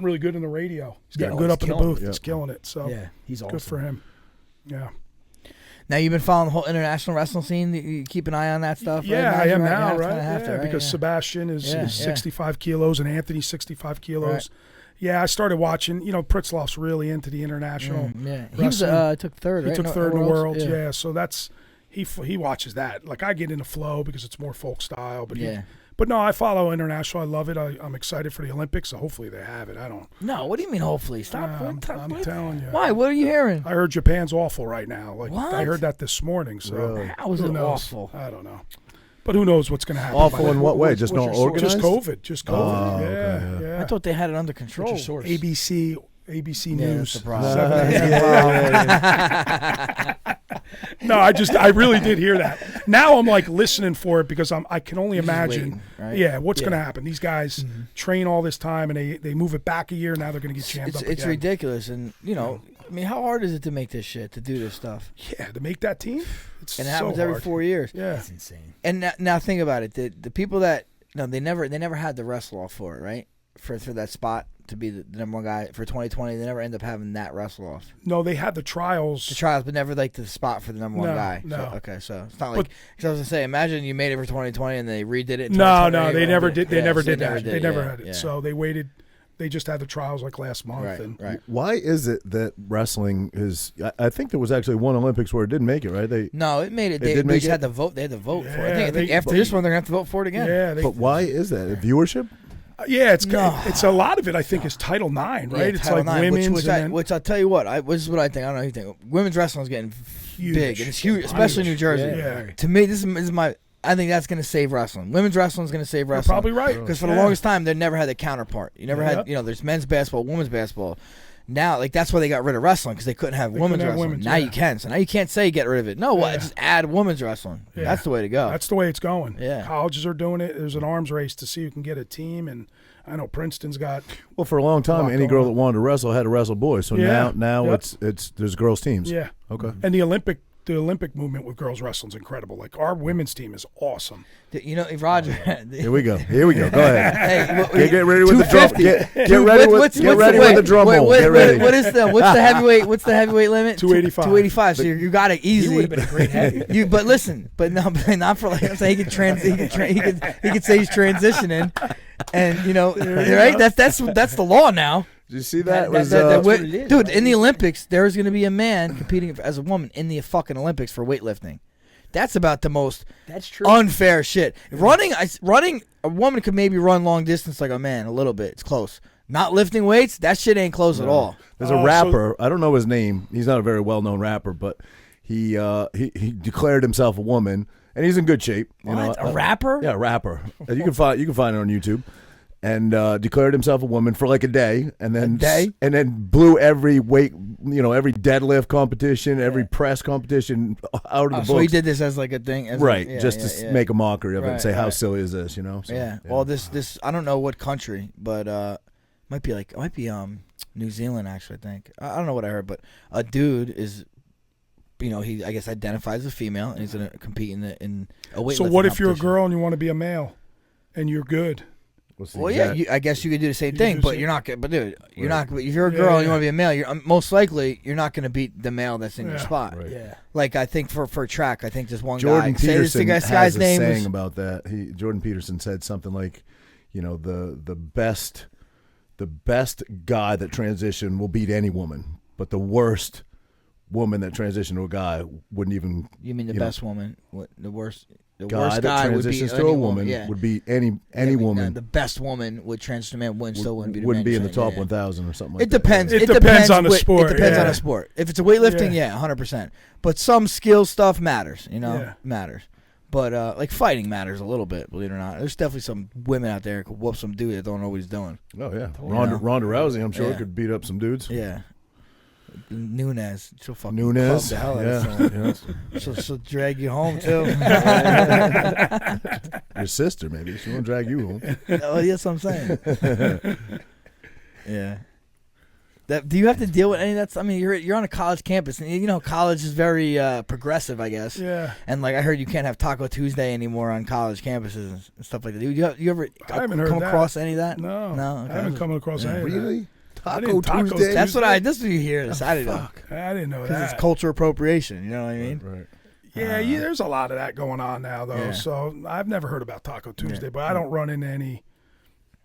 really good in the radio. He's gotten Yeah, good he's up in the killing booth. it. He's killing it. So he's awesome. good for him. Yeah. Now you've been following the whole international wrestling scene. You keep an eye on that stuff. Yeah, right? I am Right now, It's right? gonna have to, right? Because Yeah. Sebastian is Yeah, 65 kilos and Anthony's 65 kilos. Right. Yeah, I started watching. Pritzloff's really into the international. Yeah, he was wrestling. took third. He Right? took third in the world. Yeah. Yeah, so that's he watches that. Like I get into flow because it's more folk style, but but no, I follow international. I love it. I'm excited for the Olympics. So hopefully they have it. I don't. No, what do you mean? Hopefully, stop. I'm telling you. Why? What are you hearing? I heard Japan's awful right now. Like What? I heard that this morning. So Really? How was who it knows? awful? I don't know. But who knows what's going to happen? Awful in what way? Just what's not your source? organized. Just COVID. Oh, yeah, okay, yeah. I thought they had it under control. What's your source? ABC Yeah, News. that's the problem. 7 No, I really did hear that. Now I'm like listening for it because I can only imagine. waiting, right? What's going to happen? These guys train all this time and they move it back a year. Now they're going to get jammed up It's again. ridiculous, and I mean, how hard is it to make this shit, to do this stuff? Yeah, to make that team, it's And it so happens every hard. 4 years. Yeah, That's insane. And now think about it. The people that they never had the wrestle off for it, right? For that spot to be the number one guy for 2020, they never end up having that wrestle off. no, they had the trials. The trials, but never like the spot for the number one No, guy. no. So, okay, so it's not like because I was gonna say, imagine you made it for 2020 and they redid it. In No, 2020, they never did. They Yeah, never so did that. They never had it. yeah. So they waited. They just had the trials like last month. Right, and right. Why is it that wrestling is? I think there was actually one Olympics where it didn't make it, right? No, it made it. They They did make just it? had to vote. They had to vote for it. I Yeah, think after this one, they're gonna have to vote for it again. Yeah, But why is that? Viewership? yeah. It's No. it's a lot of it. I think is Title IX, right? Yeah, It's Title like IX, women's. which and then I'll tell you what. This is what I think. I don't know what you think. Women's wrestling is getting Huge. big, and it's huge, especially in New Jersey. Yeah. To me, this is my. I think that's going to save wrestling. Women's wrestling is going to save You're wrestling. probably right. Because for the Yeah. longest time, they never had the counterpart. You never had, there's men's basketball, women's basketball. Now, like that's why they got rid of wrestling because they couldn't have women's couldn't have wrestling. women's, Now yeah. you can. So now you can't say get rid of it. No, Yeah. just add women's wrestling. Yeah. That's the way to go. That's the way it's going. Yeah. Colleges are doing it. There's an arms race to see who can get a team, and I know Princeton's got. Well, for a long time, Lot any girl going that wanted to wrestle had to wrestle boys. So Yeah. now Yep. it's there's girls teams. Yeah. Okay. And the Olympic movement with girls wrestling is incredible. Like our women's team is awesome. Roger. Here we go. Go ahead. Hey, Get ready with the drum. 250. Get ready with the drum roll. Get ready. What's the heavyweight? What's the heavyweight limit? 285. 285. So you got it easy. You would have been a great heavy. But listen, but not for like I'm saying he could say he's transitioning, and right? That's the law now. Did you see that? what it is, Dude, right? in the Olympics, there's going to be a man competing as a woman in the fucking Olympics for weightlifting. That's about the most That's true. unfair shit. Running, a woman could maybe run long distance like a man a little bit. It's close. Not lifting weights, that shit ain't close at all. There's a rapper. I don't know his name. He's not a very well-known rapper, but he declared himself a woman, and he's in good shape. A rapper? Yeah, a rapper. You can find it on YouTube. and declared himself a woman for like a day, and then A day? blew every weight, every deadlift competition, every press competition out of the books. So he did this as like a thing, as right? Like, just to make a mockery of it and say how silly is this, So, yeah. Well, this I don't know what country, but it might be New Zealand actually. I think I don't know what I heard, but a dude is. He I guess identifies as a female, and he's gonna compete in a weightlifting. So what if you're a competition. girl and you want to be a male, and you're good? Well, yeah, I guess you could do the same thing, but you're not gonna. But dude, you're not. If you're a girl and you want to be a male, you're most likely you're not gonna beat the male that's in your spot. Right. Yeah. Like I think for track, I think this one Jordan guy. Peterson This has guy's a name saying was, about that. Jordan Peterson said something like, the best guy that transitioned will beat any woman, but the worst woman that transitioned to a guy wouldn't even. You mean the best woman? What the worst? The guy worst that guy would be transitions to any a woman would be any woman. The best woman would transition to man wouldn't be the wouldn't man be in the trained, top 1,000 or something like It that. depends. It depends on the sport, It depends on yeah. a sport. If it's a weightlifting, 100%. But some skill stuff matters. Matters. But like fighting matters a little bit, believe it or not. There's definitely some women out there who could whoop some dude that don't know what he's doing. Oh yeah, Ronda Rousey, I'm sure Yeah. could beat up some dudes. Yeah. Nunez, she'll fucking Nunez, club the hell out of someone. She'll drag you home too. Your sister, maybe she won't drag you home. Oh, that's what I'm saying. Yeah. Do you have to deal with any of that? I mean, you're on a college campus, and college is very progressive, I guess. Yeah. And like I heard, you can't have Taco Tuesday anymore on college campuses and stuff like that. You ever I haven't heard come that. across any of that? No. Okay. I haven't come across any. of that. Really? I Taco didn't Taco Tuesday. That's what this is what you hear on Saturday. Fuck. I didn't know Because that. it's culture appropriation. You know what I mean? Right. Yeah, there's a lot of that going on now, though. Yeah. So I've never heard about Taco Tuesday, but I don't run into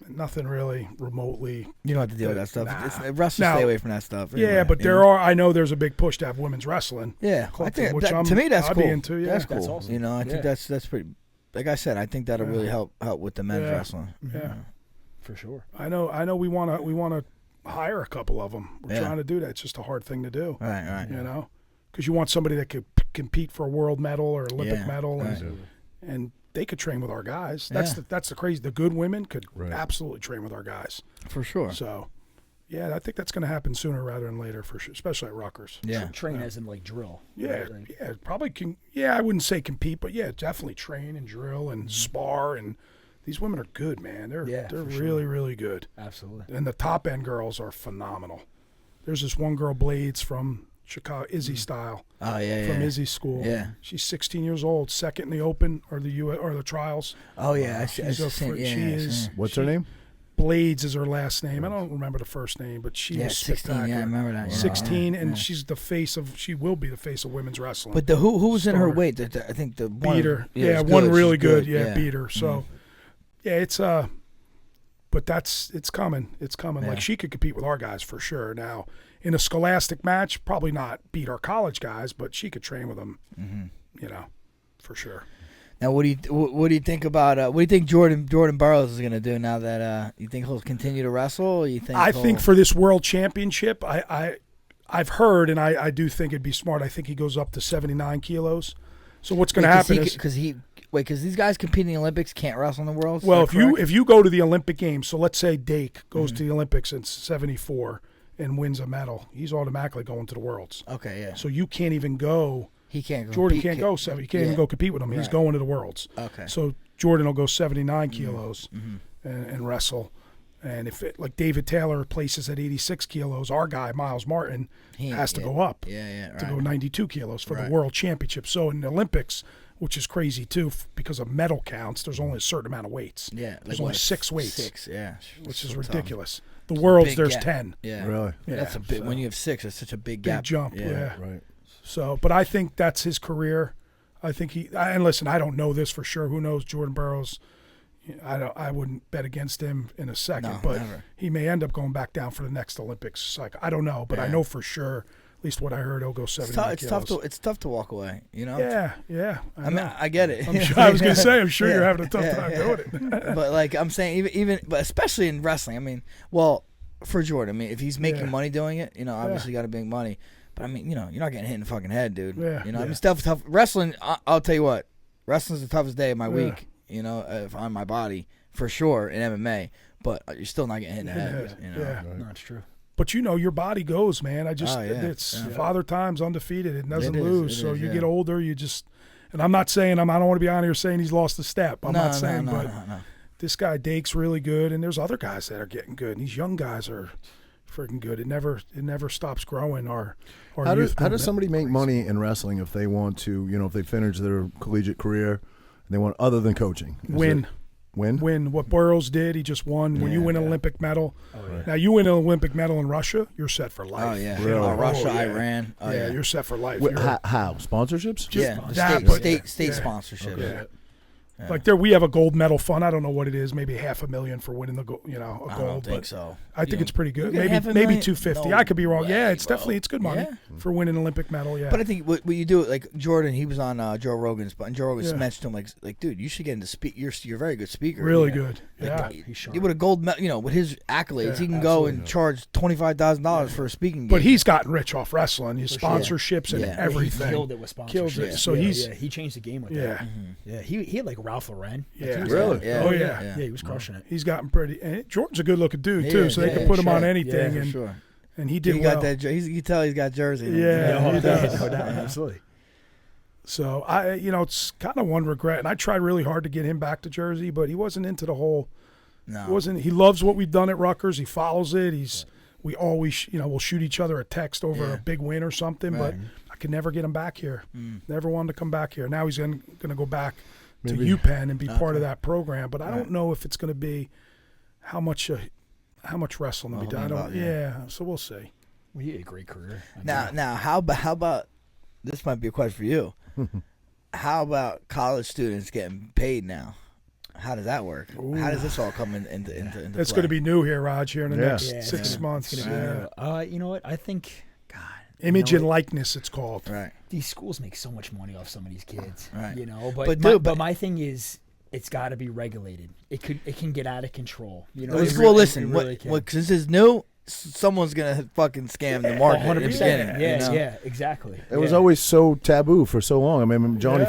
nothing really remotely. You don't have to deal with that stuff. Nah. Wrestlers Now- stay away from that stuff. Yeah, anyway, but I know there's a big push to have women's wrestling. Yeah, I think which to me that's I'd cool. be into, yeah. That's cool. That's awesome. I think that's pretty. Like I said, I think that'll really help with the men's wrestling. Yeah. For sure. I know we want to hire a couple of them. We're trying to do that. It's just a hard thing to do. Right. Because you want somebody that could compete for a world medal or Olympic medal, right. and they could train with our guys. Yeah. That's the crazy. The good women could Right. absolutely train with our guys. For sure. So, yeah, I think that's going to happen sooner rather than later, for sure, especially at Rutgers. Yeah. Train as in like drill. Yeah, right? Like, yeah, probably can. Yeah, I wouldn't say compete, but yeah, definitely train and drill and spar. And these women are good, man. They're for really sure. really good. Absolutely. And the top end girls are phenomenal. There's this one girl, Blades, from Chicago, Izzy style. Oh yeah. From Izzy's school. Yeah. She's 16 years old, second in the Open or the trials. Oh yeah. She is. What's her name? Blades is her last name. I don't remember the first name, but she was 16. spectacular. Yeah, I remember that. Yeah. 16, and Yeah. she's the face of. She will be the face of women's wrestling. But who was in her Star. weight? I think the one. Beater. Yeah, Yeah, one really She's good. Yeah, beater. So, Mm-hmm. yeah, it's but it's coming. It's coming. Yeah. Like she could compete with our guys for sure. Now, in a scholastic match, probably not beat our college guys, but she could train with them. Mm-hmm. For sure. Now, what do you think about? What do you think Jordan Burroughs is going to do now that you think he'll continue to wrestle? Or you think I think for this world championship, I've heard, and I do think it'd be smart. I think he goes up to 79 kilos. So what's going to happen is because these guys competing in the Olympics can't wrestle in the Worlds. well, if you go to the Olympic Games, so let's say Dake goes to the Olympics in 74 and wins a medal, he's automatically going to the Worlds. Okay, yeah. So you can't even go. He can't go. Jordan can't go 70. He can't even go compete with him. He's Right. going to the Worlds. Okay. So Jordan will go 79 kilos and wrestle. And if it, like David Taylor places at 86 kilos, our guy Miles Martin has to go up to go 92 kilos for the World Championship. So in the Olympics, which is crazy too, because of medal counts, there's only a certain amount of weights. Yeah, there's only 6 weights. 6, yeah, which so is tough. ridiculous. The Worlds, Big there's gap. 10. Yeah, Really? Yeah, that's a big. so- When you have 6, that's such a big Big gap. jump. Yeah. Right. So, but I think that's his career. I think and listen, I don't know this for sure. Who knows? Jordan Burroughs. I wouldn't bet against him in a second, No, but never. he may end up going back down for the next Olympics. Like I don't know, but I Yeah. know for sure. At least what I heard, he'll go 79 It's kilos. tough to walk away. You know. Yeah. I mean, I get it. I'm sure, I was gonna say, I'm sure Yeah. you're having a tough time Yeah. doing it. But like I'm saying, even but especially in wrestling, I mean, well, for Jordan, I mean, if he's making money doing it, obviously got to make money. But I mean, you're not getting hit in the fucking head, dude. Yeah, I mean, stuff tough. Wrestling, I'll tell you what, wrestling's the toughest day of my week. On my body for sure in MMA, but you're still not getting hit in the head. You know? Yeah. No, it's true. But your body goes, man. It's Father Time's undefeated. It doesn't lose. So you get older, you just. And I'm not saying I don't want to be on here saying he's lost a step. I'm not saying, but this guy Dake's really good, and there's other guys that are getting good. And these young guys are freaking good. It never stops growing. How does somebody make money in wrestling if they want to, if they finish their collegiate career and they want other than coaching? Win. What Burroughs did, he just won. When you win an Olympic medal, now you win an Olympic medal in Russia, you're set for life. Oh yeah, Really? Russia, Iran. Oh, yeah, you're set for life. How sponsorships? State sponsorship. Okay. Yeah. Like we have a gold medal fund. I don't know what it is, maybe $500,000 for winning the gold. A gold. I don't think so. I think it's pretty good. You get Maybe $500,000? $250,000. No I could be wrong. way, It's definitely good money for winning an Olympic medal. Yeah. But I think what you do, like Jordan, he was on Joe Rogan's, and Joe Rogan mentioned to him like, dude, you should get into speak. You're a very good speaker. Really good. He's sharp. With a gold medal, with his accolades, he can go and charge $25,000 for a speaking gig. But he's gotten rich off wrestling. His sponsorships and He everything. killed it with sponsorships. So he changed the game with that. Mm-hmm. Yeah, he had like Ralph Lauren. Yeah. Really? Oh yeah. Yeah, he was crushing it. He's gotten pretty. And Jordan's a good looking dude too, so they can put him on anything. Yeah, for sure. And he did He well. got that. You can tell he's got jersey. Yeah, he does. No doubt, absolutely. So it's kind of one regret, and I tried really hard to get him back to Jersey, but he wasn't into the whole. No. He loves what we've done at Rutgers. He follows it. We always, we'll shoot each other a text over a big win or something, but I could never get him back here. Never wanted to come back here. Now he's going to go back to UPenn and be part of that program, but I don't know if it's going to be how much wrestling will be done. So we'll see. Well, he had a great career. Now, how about this? Might be a question for you. How about college students getting paid now? How does that work? Ooh. How does this all come into It's going to be new here, Raj, here in the next 6 months. You know what? I think, Image and likeness, it's called. Right. These schools make so much money off some of these kids. Right. But my thing is, it's got to be regulated. It can get out of control. Listen. Since it's new, someone's gonna fucking scam the market. 100%. Yeah, exactly. It was always so taboo for so long. I mean, Johnny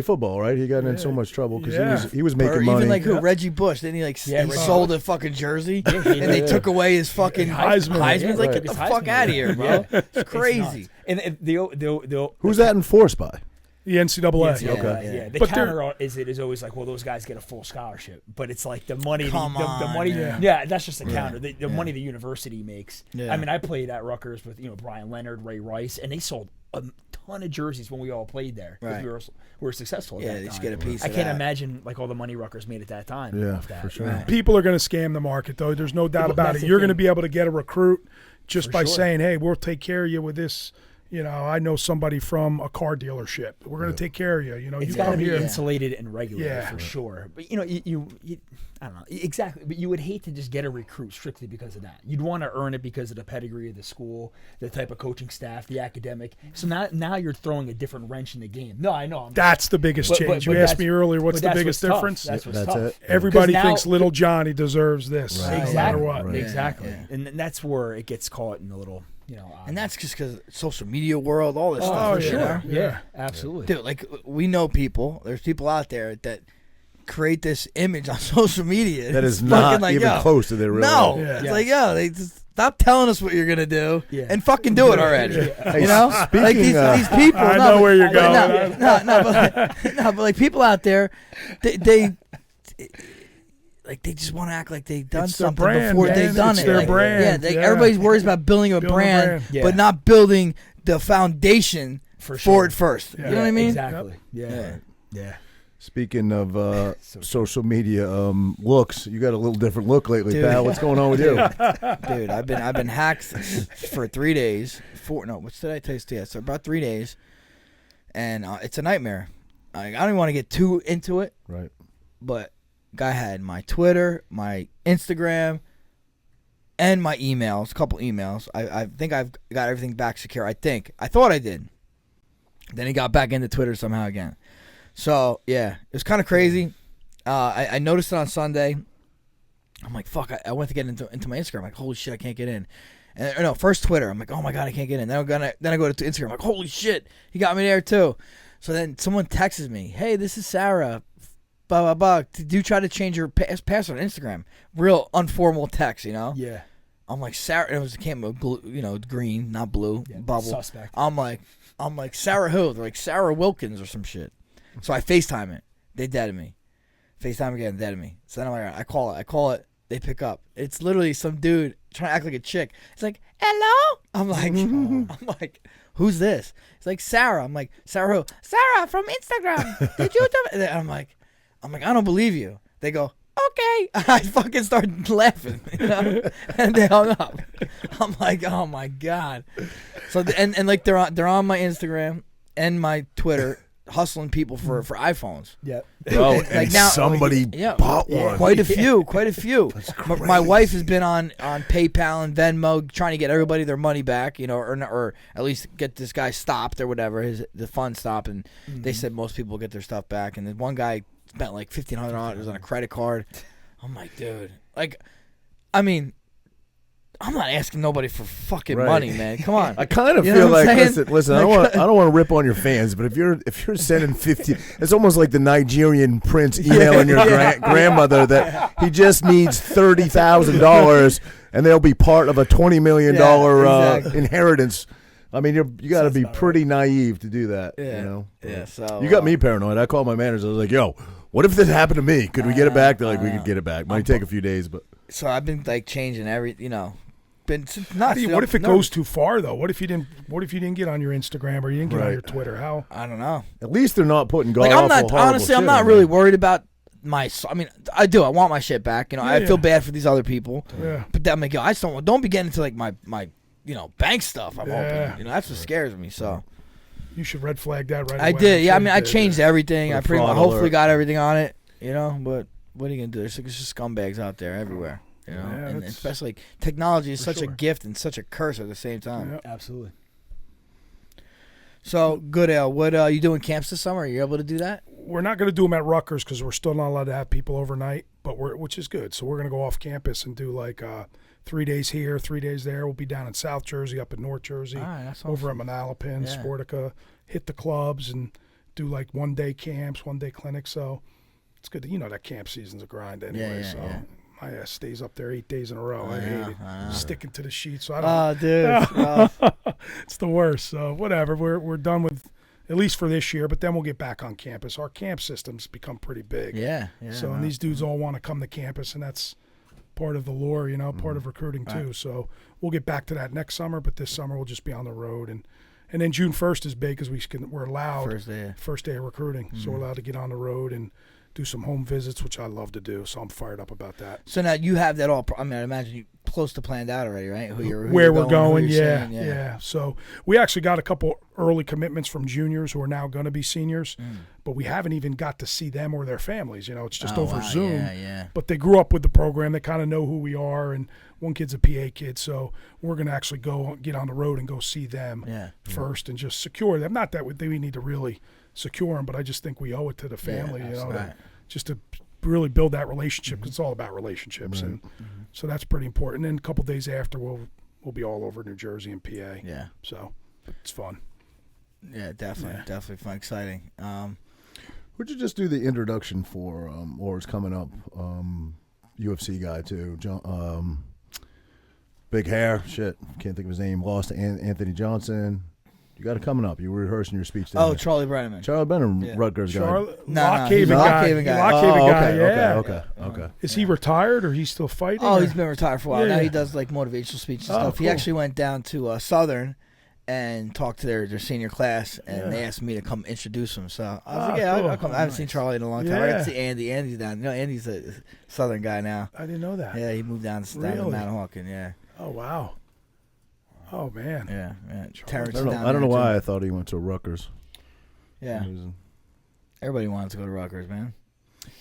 Football, right? He got in so much trouble because he was making money. Even like Reggie Bush, then he sold a fucking jersey, and they took away his fucking Heisman. Like, get the fuck out of here, bro! It's crazy. And who's that enforced by? The NCAA. Yeah. The counter is always like, well, those guys get a full scholarship, but it's like the money. The money. Yeah, that's just the counter. The money the university makes. Yeah. I mean, I played at Rutgers with Brian Leonard, Ray Rice, and they sold a ton of jerseys when we all played there. Right. We were successful. At that they time. just get a piece. I can't imagine like all the money Rutgers made at that time. Yeah, off that. for sure. Right. People are going to scam the market, though. There's no doubt about it. You're going to be able to get a recruit just by saying, "Hey, we'll take care of you with this." I know somebody from a car dealership. We're going to take care of you. It's got to be insulated and regulated for sure. But you I don't know exactly. But you would hate to just get a recruit strictly because of that. You'd want to earn it because of the pedigree of the school, the type of coaching staff, the academic. So now you're throwing a different wrench in the game. No, I know. That's the biggest change. You asked me earlier, what's the biggest difference? That's what's tough. It. Everybody thinks little Johnny deserves this, right. no matter what. Right. Exactly, and that's where it gets caught in a little. And that's just because social media world, all this stuff. Oh, for sure. Yeah, absolutely. Dude, like we know people. There's people out there that create this image on social media that is not like, even close to their real No, life. it's like they just stop telling us what you're gonna do and fucking do it already. Hey, you know, like these people. I know where you're going. But like people out there, they like they just want to act like they've done something before they've done it. It's their brand. Everybody's worried about building a brand, but not building the foundation for it first. Yeah. You know what I mean? Exactly. Yeah. Speaking of social media looks, you got a little different look lately, pal. What's going on with you? Dude, I've been hacked for 3 days. What did I tell you? Yeah, so about 3 days, and it's a nightmare. I don't even want to get too into it. Right. But guy had my Twitter, my Instagram, and my emails. A couple emails. I think I've got everything back secure. I thought I did. Then he got back into Twitter somehow again. So yeah, it was kind of crazy. I noticed it on Sunday. I'm like, fuck. I went to get into my Instagram. I'm like, holy shit, I can't get in. And no, first Twitter. I'm like, oh my god, I can't get in. Then I go to Instagram. I'm like, holy shit, he got me there too. So then someone texts me, hey, this is Sarah. blah, blah, blah. Did you try to change your password on Instagram? Real informal text, you know? Yeah. I'm like, Sarah, it came with blue, green, not blue, bubble. Suspect. I'm like, Sarah who? They're like, Sarah Wilkins or some shit. So I FaceTime it. They deaded me. FaceTime again, deaded me. So then I call it. They pick up. It's literally some dude trying to act like a chick. It's like, hello? I'm like, who's this? It's like, Sarah. I'm like, Sarah who? Sarah from Instagram. Did you do it? I'm like, I don't believe you. They go, okay. I fucking started laughing, and they hung up. I'm like, oh my God. So and like they're on my Instagram and my Twitter, hustling people for iPhones. Yeah. Oh, Like and now- somebody Yeah. bought one. Quite a few. That's My wife has been on PayPal and Venmo trying to get everybody their money back, or at least get this guy stopped or whatever, the fund stopped, and they said most people get their stuff back. And then one guy spent like $1,500 on a credit card. I'm like, dude, I mean, I'm not asking nobody for fucking money, man. Come on. I kind of You know feel what I'm like saying? listen. I don't want to rip on your fans, but if you're sending 50, it's almost like the Nigerian prince emailing your grandmother that he just needs $30,000 and they'll be part of a $20 million exactly. inheritance. I mean, you got to be pretty naive to do that. Yeah. Yeah. So You got me paranoid. I called my manager. I was like, "Yo, what if this happened to me? Could we get it back?" They're like, "We could get it back. Might take a few days, but." So I've been changing been nuts. What if it goes too far though? What if you didn't get on your Instagram or you didn't get on your Twitter? How? I don't know. At least they're not putting god I'm awful, not honestly. I'm shit not on really there. worried about my. I mean, I do. I want my shit back. I feel bad for these other people. Yeah. But I'm like, I just don't be getting into my bank stuff. I'm hoping. That's what scares me. So You should red flag that right away. I did. Yeah. I I'm mean, sure I you did. changed everything. Put a I pretty much fraud hopefully alert. got everything on it. But what are you gonna do? There's just scumbags out there everywhere. Yeah, and that's- especially technology is for such a sure. gift and such a curse at the same time. Yeah. Absolutely. So, Goodale, what are you doing camps this summer? Are you able to do that? We're not going to do them at Rutgers because we're still not allowed to have people overnight, which is good. So we're going to go off campus and do 3 days here, 3 days there. We'll be down in South Jersey, up in North Jersey, All right, that's over at awesome. Manalapan, Yeah. Sportica, hit the clubs and do 1 day camps, 1 day clinics. So it's good. That camp season's a grind anyway. yeah, so yeah. my ass stays up there 8 days in a row. I hate it. I know. Sticking to the sheet. So I don't. Oh, dude. It's the worst. So whatever. We're done with, at least for this year, but then we'll get back on campus. Our camp system's become pretty big. Yeah. So and these dudes all want to come to campus, and that's part of the lure, part of recruiting too. Right. So we'll get back to that next summer, but this summer we'll just be on the road, and then June 1st is big because we're allowed first day of recruiting, so we're allowed to get on the road and do some home visits, which I love to do. So I'm fired up about that. So now you have that all. I mean, I imagine you close to planned out already, right? Who Where you're we're going, who you're yeah, seeing, yeah. So we actually got a couple early commitments from juniors who are now going to be seniors, but we haven't even got to see them or their families. It's just Oh, over wow, Zoom. Yeah. But they grew up with the program. They kind of know who we are, and one kid's a PA kid, so we're going to actually go get on the road and go see them first and just secure them. Not that we need to really secure them, but I just think we owe it to the family, just to really build that relationship. 'Cause it's all about relationships, and so that's pretty important. And a couple days after, we'll be all over New Jersey and PA. Yeah. So it's fun. Yeah, definitely fun, exciting. Would you just do the introduction for, or it's coming up, UFC guy too, John, big hair, shit, can't think of his name, lost to Anthony Johnson. You got it coming up. You were rehearsing your speech today. Oh, Charlie Brenneman. Charlie Benham, Rutgers guy. Lock he's Haven a guy. Lock Haven guy. Lock Haven guy, okay, yeah. okay. Is he retired or he's still fighting? Oh, or? he's been retired for a while. Yeah, Now yeah. he does motivational speech and Oh, stuff. He cool. actually went down to Southern and talked to their senior class, and they asked me to come introduce him. So I was like, yeah, cool. I'll come. I haven't seen Charlie in a long time. I got Yeah. to see Andy. Andy's down. Andy's a Southern guy now. I didn't know that. Yeah, he moved down to Really? Manahawkin. Yeah. Oh, wow. Oh, man. Yeah. Terrence I is down don't know there, why too. I thought he went to Rutgers. Yeah. Everybody wanted to go to Rutgers, man.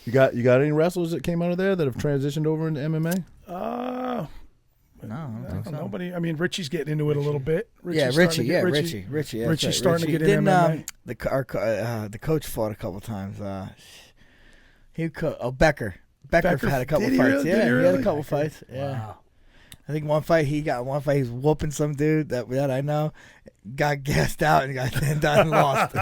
You got any wrestlers that came out of there that have transitioned over into MMA? No, I don't think so. Nobody. I mean, Richie's getting into it a little bit. Yeah, Richie. Yeah, Richie. Yeah, Richie's right. starting to get in Didn't, MMA. the coach fought a couple times. Becker. Becker Becker, had a couple did he fights. really? Yeah, Did he he had really? a couple fights. Yeah. Wow. I think one fight he was whooping some dude that I know, got gassed out and lost.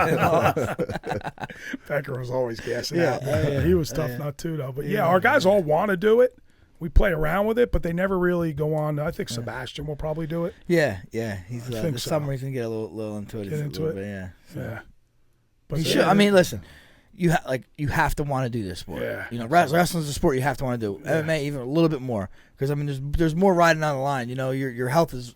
Becker was always gassing Yeah. out. Yeah, he was tough nut too, though. But our guys all want to do it. We play around with it, but they never really go on. I think Sebastian will probably do it. Yeah. He's think this so. summer he's gonna get a little into it. Get into it? Bit, yeah. Yeah. But He should. I mean, listen. You have to want to do this sport. Yeah. You know, wrestling's a sport you have to want to do. Yeah. MMA even a little bit more because I mean, there's more riding on the line. You know, your health is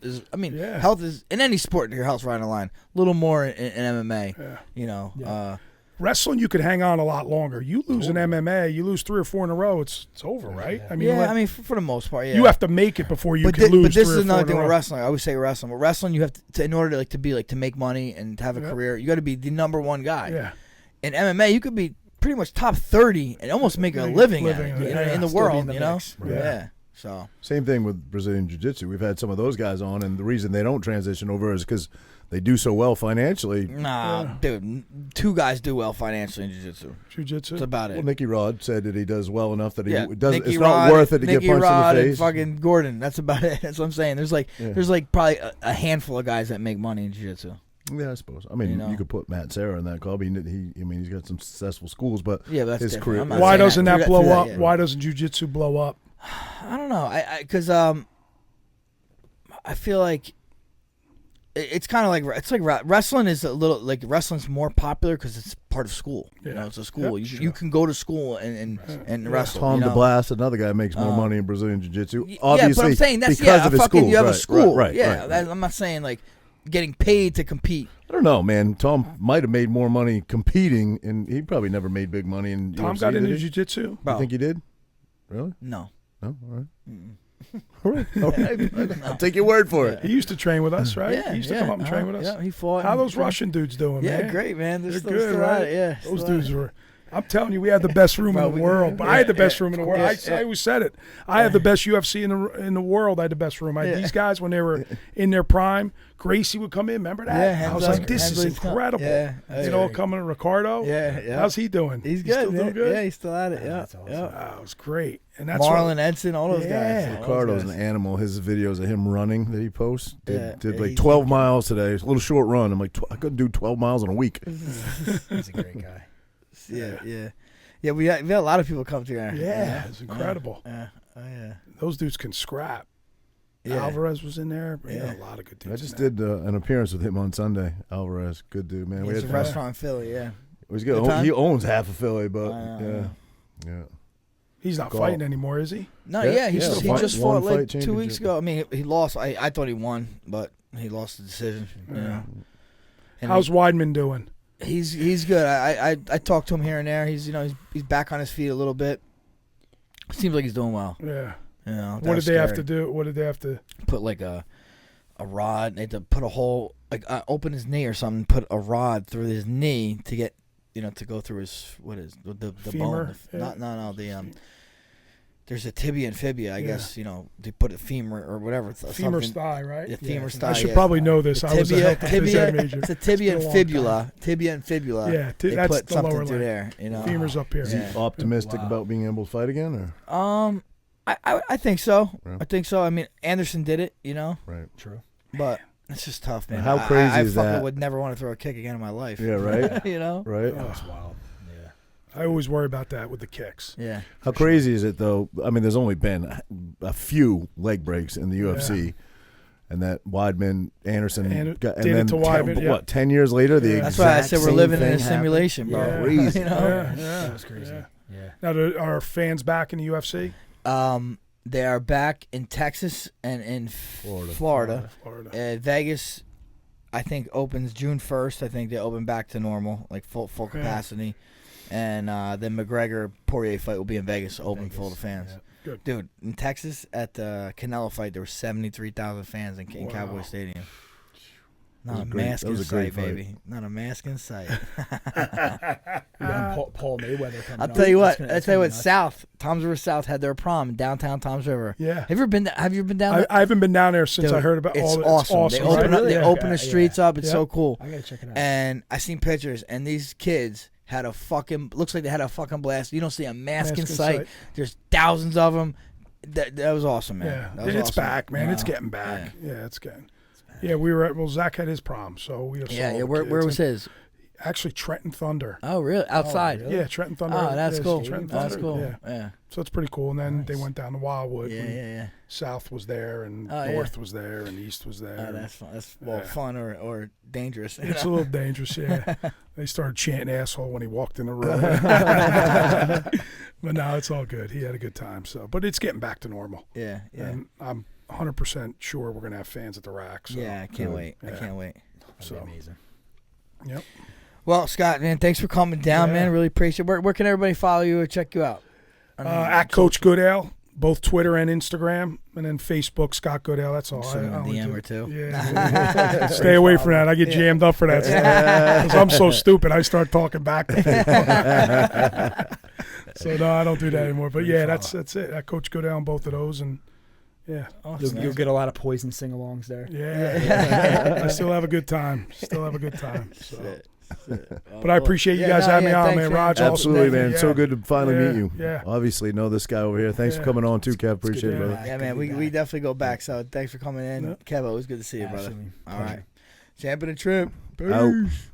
health is in any sport. Your health's riding on the line. A little more in MMA. Yeah. You know, wrestling, you could hang on a lot longer. You lose in MMA, you lose 3 or 4 in a row, it's over, right? I mean, for the most part, yeah. you have to make it before you can But lose. this 3 or is another 4 in a thing with row. wrestling. I always say wrestling. With wrestling, you have to in order to make money and to have a career, you got to be the number one guy. Yeah. In MMA, you could be pretty much top 30 and almost make a living at it, in the Still world, be in the you know? mix. Yeah. So Same thing with Brazilian Jiu-Jitsu. We've had some of those guys on, and the reason they don't transition over is because they do so well financially. Nah, dude, 2 guys do well financially in jiu-jitsu. Jiu-jitsu. That's about Well, it. Nicky Rod said that he does well enough that he Yeah, does. Nicky It's Rod, not worth it to Nicky get punched Rod in the and face. fucking Gordon. That's about it. That's what I'm saying. There's like probably a handful of guys that make money in jiu-jitsu. Yeah, I suppose. I mean, You know? you could put Matt Serra in that club. He's got some successful schools, but Yeah, but that's his different. career. I'm not Why saying doesn't that through blow through up? yeah. Why doesn't jiu-jitsu blow up? I don't know. Because I feel like it's kind of like wrestling is a little like wrestling's more popular because it's part of school. You know, it's a school. You can go to school and wrestle. Tom you know? DeBlas, another guy, makes more money in Brazilian Jiu-Jitsu. Yeah, Obviously, but I'm saying that's because of his fucking schools. you have right, a school. Right. Yeah, right. I'm not saying like getting paid to compete. I don't know, man. Tom might have made more money competing, and he probably never made big money in Tom UFC, got into did he? jiu-jitsu? You think he did? Really? No. No? All right. All right. All right. I'll take your word for it. He used to train with us, right? Yeah, He used to come up and train with us. Yeah, he fought. How those Russian dudes doing, Yeah, man? great, man. They're Still good, at right? it, yeah, Those still dudes at it. were. I'm telling you, we had the best room in the world. But I had the best room in the world. I always said it. I had the best UFC in the world. I had the best room. These guys, when they were in their prime, Gracie would come in. Remember that? Yeah, I was like, this is incredible. Yeah, coming to Ricardo. Yeah. How's he doing? He's Still good. doing good. Yeah, he's still at it. Yeah, That's awesome. yeah. It was great. And that's Marlon Edson, all those Yeah. guys. Ricardo's an animal. His videos of him running that he posts did Yeah, like he's 12 miles today. It's a little short run. I'm like, I couldn't do 12 miles in a week. He's a great guy. Yeah, we had a lot of people come through there. Yeah, it's incredible. Yeah. Oh, yeah. Those dudes can scrap. Yeah. Alvarez was in there. Yeah. A lot of good I dudes. just in there. did an appearance with him on Sunday. Alvarez, good dude, man. It's a restaurant in Philly, yeah. He's Good good. time? He owns half of Philly, but I yeah. He's not Golf. fighting anymore, is he? No, Yeah, he yeah, just one fought like fight 2 weeks championship. ago. I mean, he lost. I thought he won, but he lost the decision. You know. And How's Weidman doing? he's good. I talked to him here and there. He's he's back on his feet a little bit. Seems like he's doing well. Yeah. You know, What did they have to do? What did they have to? put like a rod? They had to put a hole, like open his knee or something. Put a rod through his knee to get to go through his the Femur? bone. Yeah. No. There's a tibia and fibia. I guess they put a femur or whatever. Femur something. thigh, right? Yeah, femur thigh. I should yeah. probably know this. The I was a health and phys ed major. It's a tibia It's and been a long fibula. Tibia and fibula. Yeah, they that's put the something lower through leg. there. Femur's up here. Is he Yeah. optimistic Wow. about being able to fight again, or I think so. Yeah. I think so. I mean, Anderson did it, right? True. but it's just tough, man. How crazy I is fucking that? would never want to throw a kick again in my life. Yeah, right. Right. Oh, that's wild. Yeah. I always worry about that with the kicks. Yeah. How crazy is it though? I mean, there's only been a few leg breaks in the UFC, and that Weidman, Anderson, And got, did and it then to Weidman, what? 10 years later, the That's why I exact said we're same living in thing a simulation, bro. Yeah. Crazy. You know? Yeah. That was crazy. Yeah. Now, are fans back in the UFC? They are back in Texas and in Florida. Vegas, I think, opens June 1st. I think they open back to normal, like full capacity. And then McGregor-Poirier fight will be in Vegas, open full to fans. Yeah. Good. Dude, in Texas, at the Canelo fight, there were 73,000 fans in Cowboy Stadium. Not a mask in sight, baby. Not a mask in sight. Paul Mayweather coming I'll up. tell you what. That's gonna be nuts. South, Toms River South had their prom in downtown Toms River. Yeah. Have you ever been down there? I haven't been down there since Dude, I heard about it's all. awesome. It's They awesome. open up, Really? they open the streets up. It's Yeah. so cool. I gotta check it out. And I seen pictures, and these kids looks like they had a fucking blast. You don't see a mask in sight. There's thousands of them. That was awesome, man. Yeah, That was it's awesome. back, man. Wow. It's getting back. Yeah, it's getting. Yeah, we were at. Well, Zach had his prom, so we. Yeah. Where was his? Actually, Trenton Thunder. Oh, really? Outside? Yeah, Trenton Thunder. Oh, that's cool. Trenton That's Thunder, cool. Yeah. So it's pretty cool. And then they went down to Wildwood. Yeah. South was there, and Oh, North was there, and East was there. Oh, that's fun. That's fun or dangerous. It's a little dangerous, yeah. They started chanting asshole when he walked in the room. But no, it's all good. He had a good time. So, but it's getting back to normal. Yeah. And I'm 100% sure we're gonna have fans at the rack. So. Yeah, I can't wait. Yeah. I can't wait. That'd be amazing. Yep. Well, Scott, man, thanks for coming down, Yeah. man. Really appreciate it. Where can everybody follow you or check you out? At Coach Goodale, both Twitter and Instagram, and then Facebook, Scott Goodale. That's all. Send him a only DM do- or two. Yeah. Stay away from that. I get jammed up for that stuff. 'Cause I'm so stupid, I start talking back to people. So, no, I don't do that anymore. But, yeah, that's it. At Coach Goodale on both of those. And, yeah. Awesome, You'll get a lot of Poison sing-alongs there. Yeah. I still have a good time. So. But I appreciate you guys having me on, thanks, man. Raj, also, Absolutely, man. yeah. So good to finally meet you. Yeah. Obviously, know this guy over here. Thanks for Yeah. coming on, too, Kev. Appreciate it, good. brother. Yeah, man, we definitely go back. So thanks for coming in. Yeah. Kev, always good to see you, brother. Absolutely. All right. Champion and Tramp. Out. Peace.